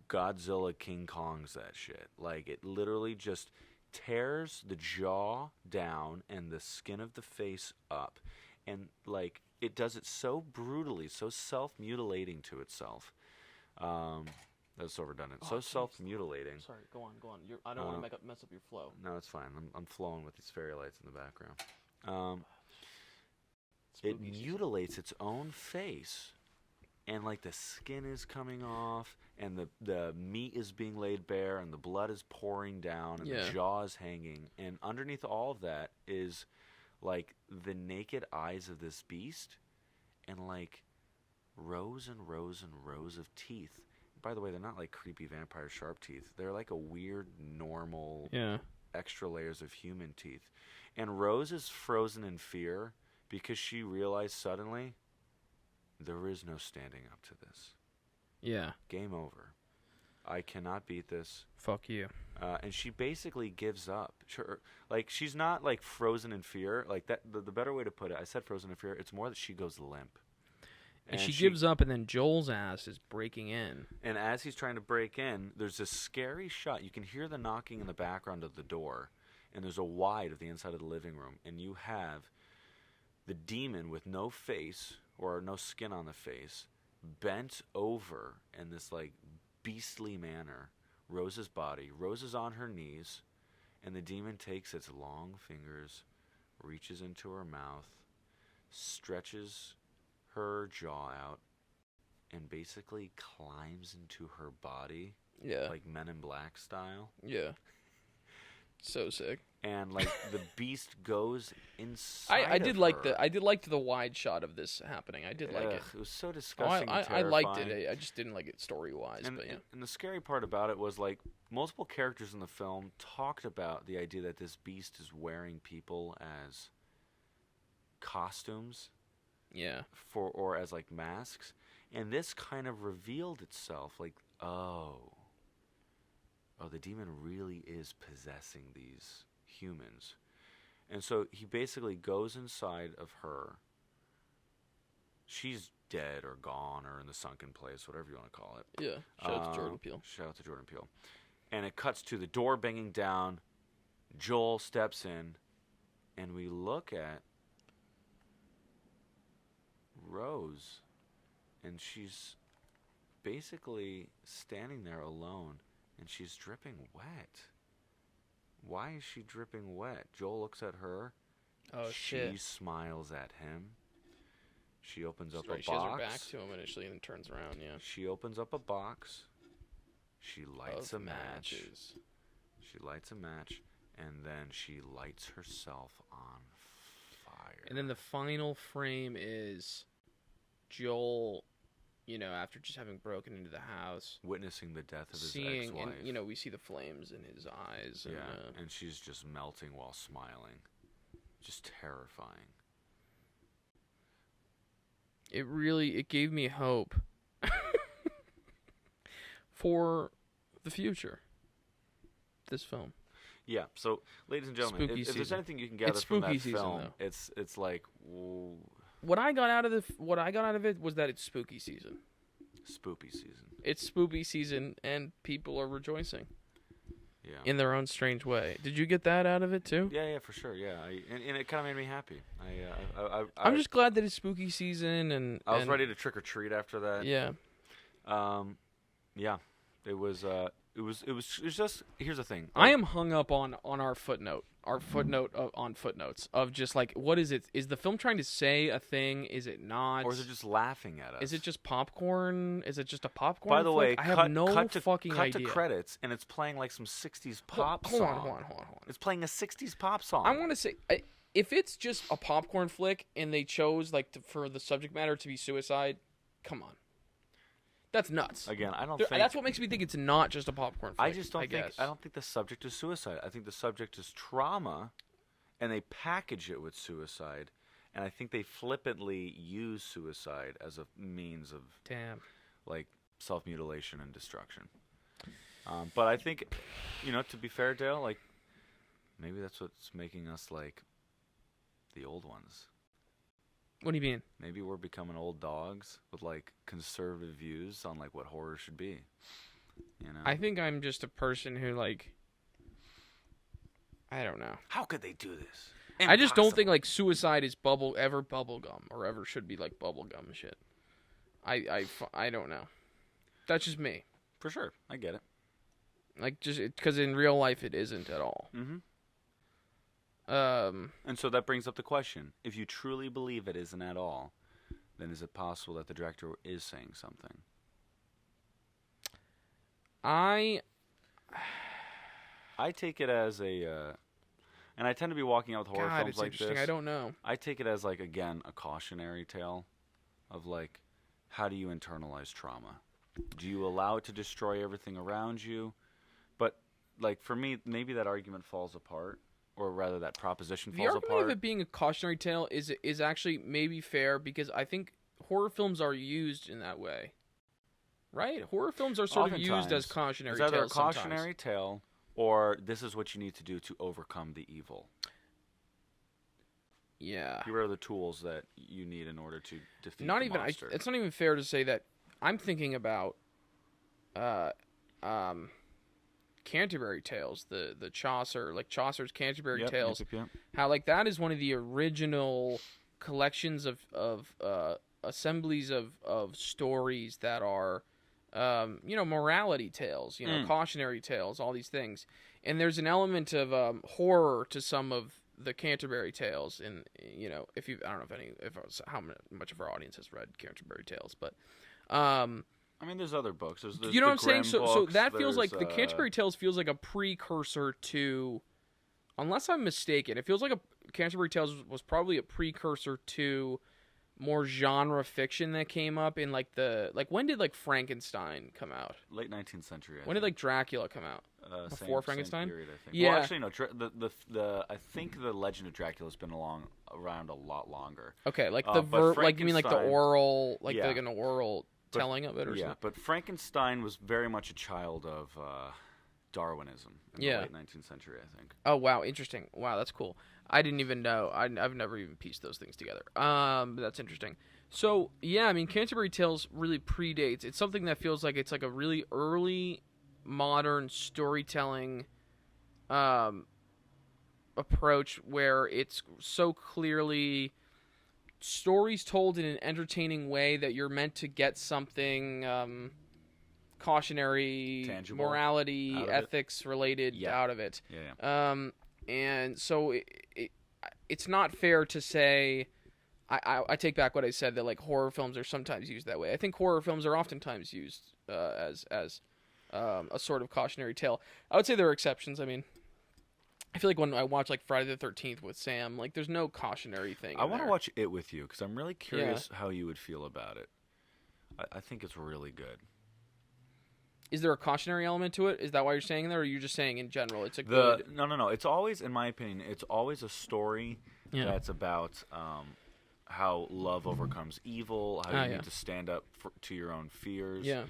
Godzilla King Kongs that shit. Like, it literally just tears the jaw down and the skin of the face up. And, like, it does it so brutally, so self-mutilating to itself. That's so redundant. So self-mutilating. Sorry, go on. I don't want to mess up your flow. No, it's fine. I'm flowing with these fairy lights in the background. It mutilates its own face, and like the skin is coming off, and the meat is being laid bare, and the blood is pouring down, and the jaw is hanging, and underneath all of that is like the naked eyes of this beast, and like rows and rows and rows of teeth. By the way, they're not like creepy vampire sharp teeth. They're like a weird, normal, extra layers of human teeth. And Rose is frozen in fear because she realized suddenly there is no standing up to this. Yeah. Game over. I cannot beat this. Fuck you. And she basically gives up. Sure, like she's not like frozen in fear. Like that. The better way to put it, I said frozen in fear. It's more that she goes limp. And she gives up, and then Joel's ass is breaking in. And as he's trying to break in, there's this scary shot. You can hear the knocking in the background of the door, and there's a wide of the inside of the living room. And you have the demon with no face, or no skin on the face, bent over in this, like, beastly manner. Rose's body. Rose is on her knees, and the demon takes its long fingers, reaches into her mouth, stretches her jaw out, and basically climbs into her body, like Men in Black style. Yeah, so sick. And like the beast goes inside. I did like the wide shot of this happening. I did like it. It was so disgusting. I liked it. I just didn't like it story wise. And, but yeah. And the scary part about it was like multiple characters in the film talked about the idea that this beast is wearing people as costumes. Yeah. Or as like masks, and this kind of revealed itself like, oh, the demon really is possessing these humans. And so he basically goes inside of her. She's dead or gone or in the sunken place, whatever you want to call it. Yeah. Shout out to Jordan Peele. Shout out to Jordan Peele. And it cuts to the door banging down. Joel steps in, and we look at Rose, and she's basically standing there alone, and she's dripping wet. Why is she dripping wet? Joel looks at her. Oh, shit. She smiles at him. She opens up a box. She has her back to him initially and then turns around, yeah. She opens up a box. She lights a match. Matches. She lights a match, and then she lights herself on fire. And then the final frame is Joel, after just having broken into the house, witnessing the death of his ex-wife. And, we see the flames in his eyes. And, and she's just melting while smiling. Just terrifying. It gave me hope for the future. This film. Yeah. So, ladies and gentlemen, if there's anything you can gather from that film, it's like. What I got out of it was that it's spooky season. Spooky season. It's spooky season, and people are rejoicing. Yeah. In their own strange way. Did you get that out of it too? Yeah, for sure. Yeah, and it kind of made me happy. I'm just glad that it's spooky season, and I was ready to trick or treat after that. Yeah. Yeah. It was just. Here's the thing. I am hung up on our footnote. Our footnote on footnotes of just like, what is it? Is the film trying to say a thing? Is it not? Or is it just laughing at us? Is it just popcorn? Is it just a popcorn? By the way, I have no fucking idea. Cut to credits, and it's playing like some '60s pop song. Hold on. It's playing a '60s pop song. I want to say, if it's just a popcorn flick, and they chose for the subject matter to be suicide, come on. That's nuts. Again, I don't think... That's what makes me think it's not just a popcorn flick, I don't think the subject is suicide. I think the subject is trauma, and they package it with suicide, and I think they flippantly use suicide as a means of... Damn. Like, self-mutilation and destruction. But I think, to be fair, Dale, like, maybe that's what's making us, like, the old ones. What do you mean? Maybe we're becoming old dogs with like conservative views on like what horror should be. I think I'm just a person who like I don't know. How could they do this? Impossible. I just don't think like suicide is bubble gum or ever should be like bubble gum shit. I don't know. That's just me. For sure. I get it. Like just because in real life it isn't at all. Mm-hmm. And so that brings up the question: if you truly believe it isn't at all, then is it possible that the director is saying something? I take it as a, and I tend to be walking out with horror films like this. I don't know. I take it as like again a cautionary tale, of like, how do you internalize trauma? Do you allow it to destroy everything around you? But like for me, maybe that argument falls apart. Or rather, that proposition falls apart. The argument of it being a cautionary tale is actually maybe fair because I think horror films are used in that way, right? Horror films are sort of used as cautionary tales. It's either a cautionary tale or this is what you need to do to overcome the evil. Yeah. Here are the tools that you need in order to defeat the monster. It's not even fair to say that. I'm thinking about Canterbury Tales, the Chaucer, like Chaucer's Canterbury Tales, how like that is one of the original collections of assemblies of stories that are, morality tales, cautionary tales, all these things, and there's an element of horror to some of the Canterbury Tales, and I don't know how much of our audience has read Canterbury Tales, but. I mean, there's other books. There's you know what I'm saying? So that feels like the Canterbury Tales feels like a precursor to, unless I'm mistaken, it feels like Canterbury Tales was probably a precursor to more genre fiction that came up in when did like Frankenstein come out? Late 19th century. When did like Dracula come out? Before Frankenstein? Same period, I think. Yeah. Well, actually, no. I think the Legend of Dracula has been around a lot longer. Okay, like you mean like the oral, like an oral. Telling of it or something. But Frankenstein was very much a child of Darwinism in the late 19th century, I think. Oh, wow. Interesting. Wow, that's cool. I didn't even know. I've never even pieced those things together. But that's interesting. So, yeah, I mean, Canterbury Tales really predates. It's something that feels like it's like a really early modern storytelling approach where it's so clearly... stories told in an entertaining way that you're meant to get something cautionary, tangible, morality, ethics related out of it. Yeah. And so it's not fair to say. I take back what I said that like horror films are sometimes used that way. I think horror films are oftentimes used as a sort of cautionary tale. I would say there are exceptions. I mean. I feel like when I watch like Friday the 13th with Sam, like there's no cautionary thing. I want to watch it with you because I'm really curious how you would feel about it. I think it's really good. Is there a cautionary element to it? Is that why you're saying that, or are you just saying in general it's a good... No. It's always, in my opinion, it's always a story that's about how love overcomes evil, how you need to stand up to your own fears. Yeah.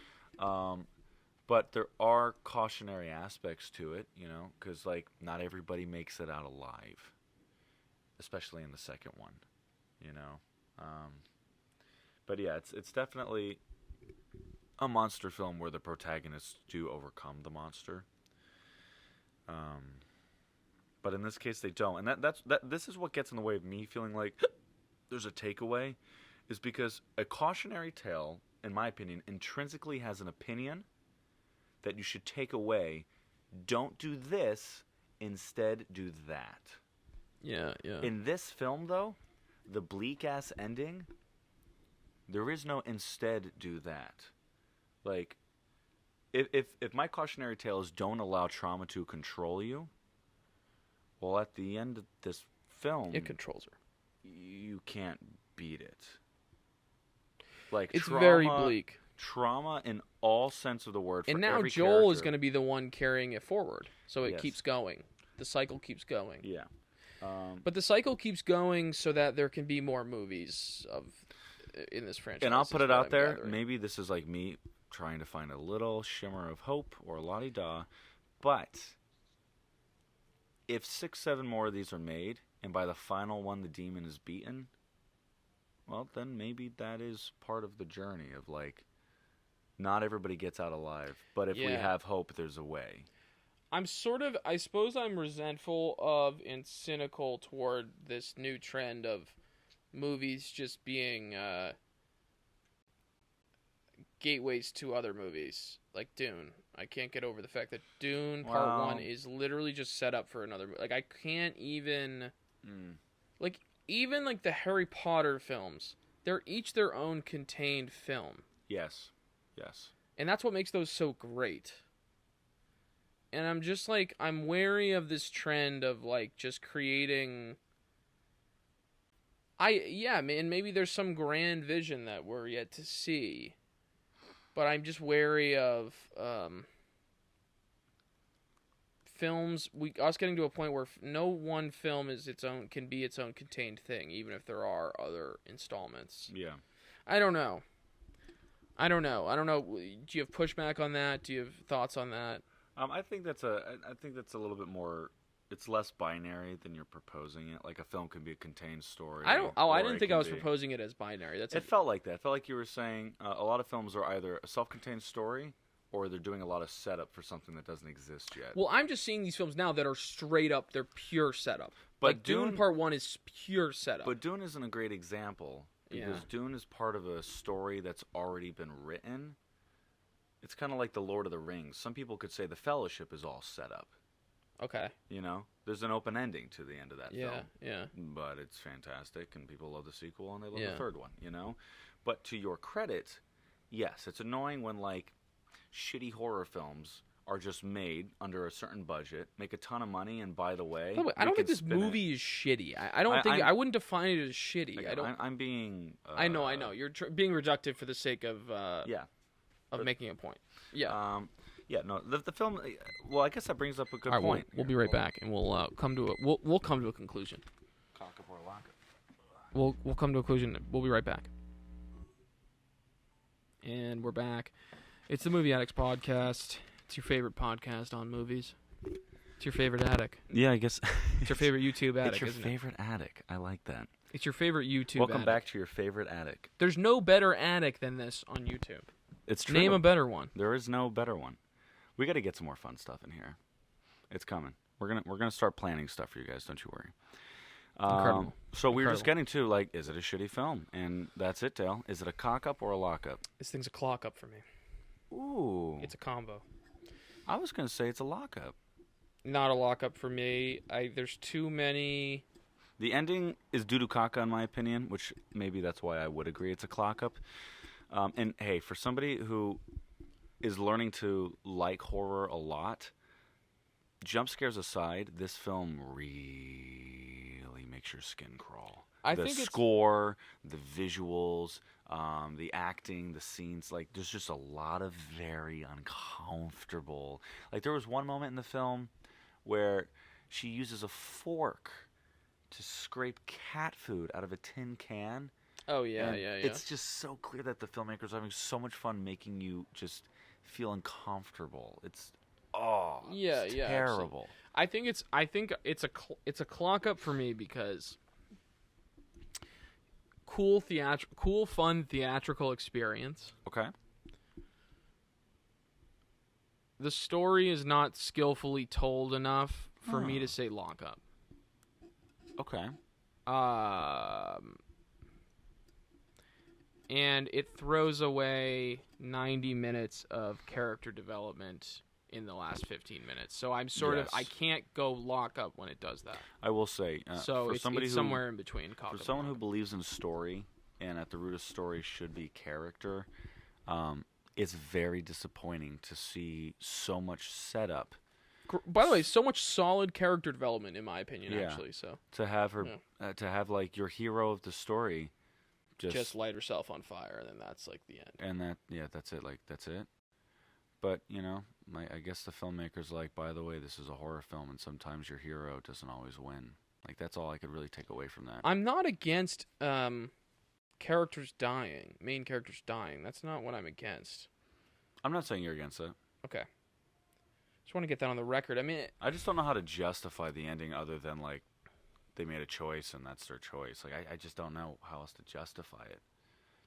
But there are cautionary aspects to it, you know, because, like, not everybody makes it out alive, especially in the second one, you know. But yeah, it's definitely a monster film where the protagonists do overcome the monster. But in this case, they don't, and this is what gets in the way of me feeling like there's a takeaway, is because a cautionary tale, in my opinion, intrinsically has an opinion that you should take away. Don't do this, instead do that. Yeah, yeah. In this film, though, the bleak-ass ending, there is no instead do that. Like, if my cautionary tale is don't allow trauma to control you, well, at the end of this film, it controls her. You can't beat it. Like, it's very bleak. Trauma in all sense of the word. For and now every Joel character is going to be the one carrying it forward, so it keeps going. The cycle keeps going. Yeah. But the cycle keeps going so that there can be more movies in this franchise. And I'll put it out there. Maybe this is like me trying to find a little shimmer of hope or la-di-da, but if 6, 7 more of these are made, and by the final one the demon is beaten, well, then maybe that is part of the journey of, like, not everybody gets out alive, but if we have hope, there's a way. I suppose I'm resentful of and cynical toward this new trend of movies just being gateways to other movies, like Dune. I can't get over the fact that Dune Part 1 is literally just set up for another movie. Like, I can't even... Like, even, like, the Harry Potter films, they're each their own contained film. Yes. Yes. And that's what makes those so great. And I'm just, like, I'm wary of this trend of, like, just creating... and maybe there's some grand vision that we're yet to see. But I'm just wary of films. Us getting to a point where no one film can be its own contained thing, even if there are other installments. Yeah. I don't know. Do you have pushback on that? Do you have thoughts on that? I think that's a little bit more. It's less binary than you're proposing it. Like, a film can be a contained story. I didn't think I was proposing it as binary. It felt like that. It felt like you were saying a lot of films are either a self-contained story or they're doing a lot of setup for something that doesn't exist yet. Well, I'm just seeing these films now that are straight up. They're pure setup. But like Dune Part 1 is pure setup. But Dune isn't a great example because Dune is part of a story that's already been written. It's kind of like the Lord of the Rings. Some people could say the Fellowship is all set up. Okay. You know, there's an open ending to the end of that film. Yeah. But it's fantastic, and people love the sequel, and they love the third one, you know? But to your credit, yes, it's annoying when, like, shitty horror films are just made under a certain budget, make a ton of money, and by the way, I don't think this movie is shitty. I wouldn't define it as shitty. Again, I'm being... I know. You're being reductive for the sake of making a point. Yeah. No, the film. Well, I guess that brings up a good point. We'll be right back, and we'll come to a conclusion. Cock up or lock up. We'll come to a conclusion. We'll be right back. And we're back. It's the Movie Addicts podcast. It's your favorite podcast on movies. It's your favorite attic. Yeah, I guess. It's your favorite YouTube attic. It's your favorite attic. I like that. It's your favorite YouTube. Welcome back to your favorite attic. There's no better attic than this on YouTube. It's true. Name a better one. There is no better one. We got to get some more fun stuff in here. It's coming. We're gonna start planning stuff for you guys. Don't you worry. Incredible. So we were just getting to, like, is it a shitty film? And that's it, Dale. Is it a cock up or a lock up? This thing's a clock up for me. Ooh. It's a combo. I was gonna say it's a lock up. Not a lock up for me. There's too many. The ending is due to caca, in my opinion, which maybe that's why I would agree it's a clock up. And hey, for somebody who is learning to like horror a lot, jump scares aside, this film really makes your skin crawl. The score, the visuals, the acting, the scenes, like, there's just a lot of very uncomfortable. Like, there was one moment in the film where she uses a fork to scrape cat food out of a tin can. Oh, yeah. It's just so clear that the filmmakers are having so much fun making you just feel uncomfortable. It's yeah, terrible. I think it's a clock up for me because cool, fun theatrical experience. Okay. The story is not skillfully told enough for me to say lock up. Okay. And it throws away 90 minutes of character development in the last 15 minutes. So I'm I can't go lock up when it does that. I will say, so it's somewhere in between. For someone who believes in story, and at the root of story should be character, it's very disappointing to see so much setup. By the way, so much solid character development, in my opinion, actually. So to have her, to have like your hero of the story, just light herself on fire, and then that's like the end. And that's it. Like that's it. But I guess the filmmaker's like, by the way, this is a horror film, and sometimes your hero doesn't always win. Like that's all I could really take away from that. I'm not against main characters dying. That's not what I'm against. I'm not saying you're against it. Okay. Just want to get that on the record. I mean, I just don't know how to justify the ending other than like they made a choice and that's their choice. Like I just don't know how else to justify it.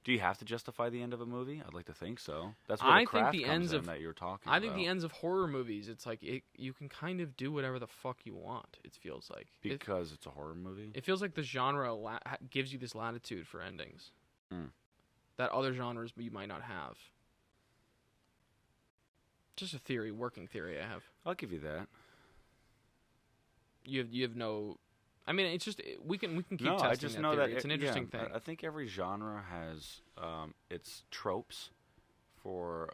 Do you have to justify the end of a movie? I'd like to think so. That's where the craft comes in that you're talking about. I think the ends of horror movies, it's like you can kind of do whatever the fuck you want. It feels like because it's a horror movie. It feels like the genre gives you this latitude for endings that other genres you might not have. Just a working theory I have. I'll give you that. You have no. I mean, it's just we can keep testing I just know theory. It's an interesting thing. I think every genre has its tropes for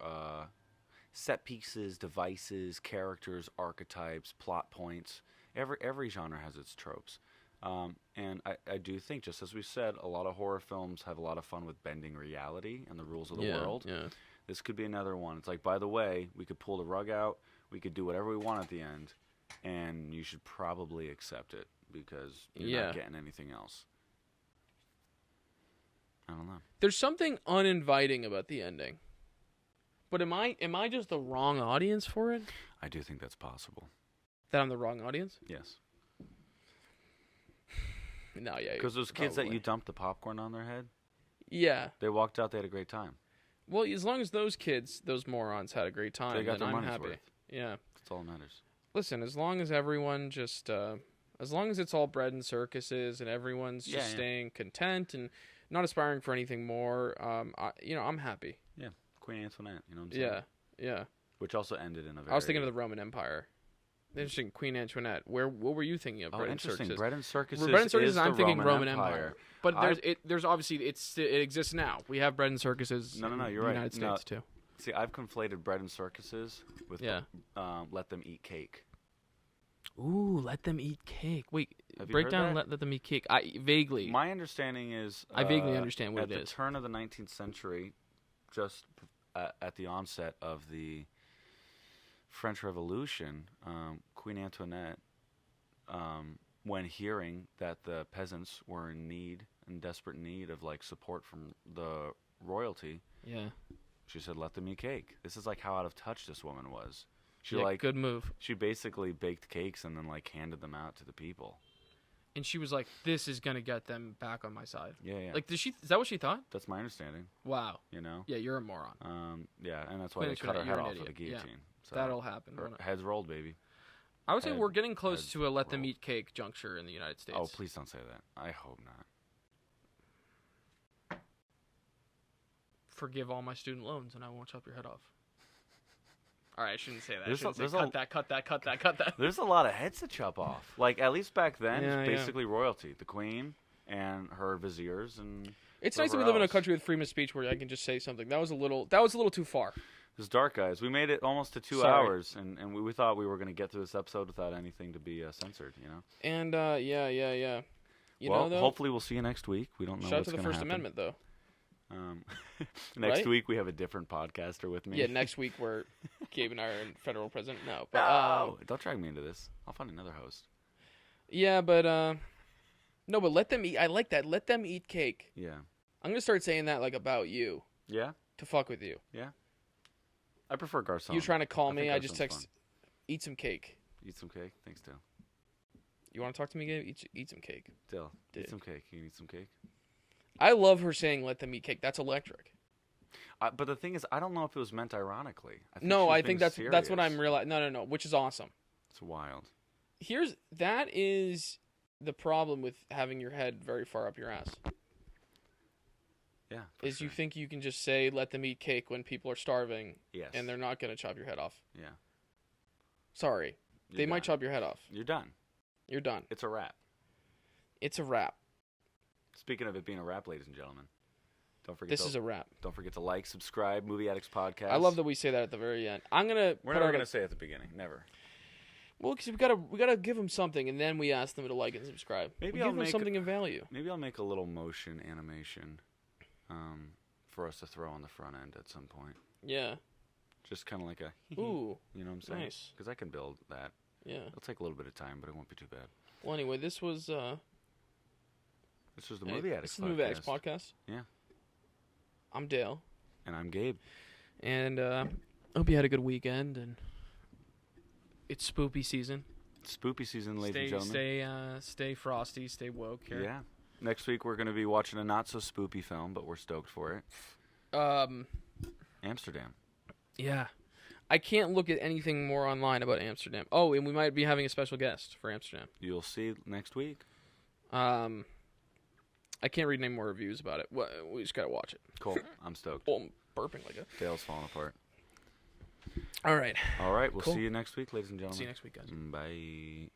set pieces, devices, characters, archetypes, plot points. Every genre has its tropes. And I do think, just as we said, a lot of horror films have a lot of fun with bending reality and the rules of the world. Yeah. This could be another one. It's like, by the way, we could pull the rug out. We could do whatever we want at the end. And you should probably accept it because you're not getting anything else. I don't know. There's something uninviting about the ending. But am I just the wrong audience for it? I do think that's possible. That I'm the wrong audience? Yes. No, yeah. Because those kids that you dumped the popcorn on their head? Yeah. They walked out, they had a great time. Well, as long as those morons had a great time, they got their I'm money's happy. Worth. Yeah. That's all that matters. Listen, as long as everyone just, as long as it's all bread and circuses and everyone's just staying content and not aspiring for anything more, I'm happy. Yeah. Queen Antoinette, you know what I'm saying? Yeah. Which also ended in a very... I was thinking of the Roman Empire. Interesting, Queen Antoinette. What were you thinking of? Bread interesting. And Bread and circuses. Bread and circuses. Is I'm the thinking Roman Empire. But there's obviously it exists now. We have bread and circuses. No, you're in the right. United States too. See, I've conflated bread and circuses with Let Them Eat Cake. Ooh, Let Them Eat Cake. Wait, have break down Let Them Eat Cake. Vaguely. My understanding is I vaguely understand what it is. At the turn of the 19th century, just at the onset of the French Revolution, Queen Antoinette, when hearing that the peasants were in desperate need of like support from the royalty, she said, "Let them eat cake." This is like how out of touch this woman was. Good move. She basically baked cakes and then like handed them out to the people. And she was like, "This is gonna get them back on my side." Yeah. Like, is that what she thought? That's my understanding. Wow. Yeah, you're a moron. Yeah, and that's why they cut her head off with a guillotine. Yeah. So that'll happen. Heads rolled, baby. I would say we're getting close to a Let Them Eat Cake juncture in the United States. Oh, please don't say that. I hope not. Forgive all my student loans, and I won't chop your head off. All right, I shouldn't say that. Cut that. There's a lot of heads to chop off. Like, at least back then, it's basically royalty. The queen and her viziers and it's nice that we live in a country with freedom of speech where I can just say something. That was a little too far. It was dark, guys. We made it almost to 2 hours, and we thought we were going to get through this episode without anything to be censored, And, yeah. Hopefully we'll see you next week. We don't know what's going to happen. Shout out to the First Amendment, though. Next week we have a different podcaster with me. Yeah, next week we're Gabe and I are in federal president. No, but don't drag me into this. I'll find another host. Yeah, but no, but let them eat. I like that. Let them eat cake. Yeah. I'm gonna start saying that like about you. Yeah. To fuck with you. Yeah. I prefer garçon. You're trying to call me. I garçon's just text, fun. eat some cake. Eat some cake? Thanks, Dale. You want to talk to me, Gabe? Eat some cake. Dale, Dick. eat some cake. Can you eat some cake? I love her saying let them eat cake. That's electric. But the thing is, I don't know if it was meant ironically. I think that's what I'm realizing. No, which is awesome. It's wild. That is the problem with having your head very far up your ass. Yeah. Is you think you can just say let them eat cake when people are starving. Yes. And they're not going to chop your head off. Yeah. Sorry. They might chop your head off. You're done. You're done. It's a wrap. It's a wrap. Speaking of it being a wrap, ladies and gentlemen, don't forget. This is a wrap. Don't forget to like, subscribe, Movie Addicts Podcast. I love that we say that at the very end. We're never gonna say it at the beginning. Never. Well, because we gotta give them something, and then we ask them to like and subscribe. Maybe I'll give them something of value. Maybe I'll make a little motion animation, for us to throw on the front end at some point. Yeah. Just kind of like a. Ooh. You know what I'm saying? Nice. Because I can build that. Yeah. It'll take a little bit of time, but it won't be too bad. Well, anyway, this was the Movie Addicts Podcast. This is the Movie Addicts Podcast. Yeah. I'm Dale. And I'm Gabe. And hope you had a good weekend. And it's spoopy season. Spoopy season, ladies and gentlemen. Stay frosty, stay woke here. Yeah. Next week we're going to be watching a not so spoopy film, but we're stoked for it. Amsterdam. Yeah. I can't look at anything more online about Amsterdam. Oh, and we might be having a special guest for Amsterdam. You'll see next week. I can't read any more reviews about it. We just gotta watch it. Cool. I'm stoked. Oh, I'm burping like a... Dale's falling apart. All right. All right. We'll see you next week, ladies and gentlemen. See you next week, guys. Bye.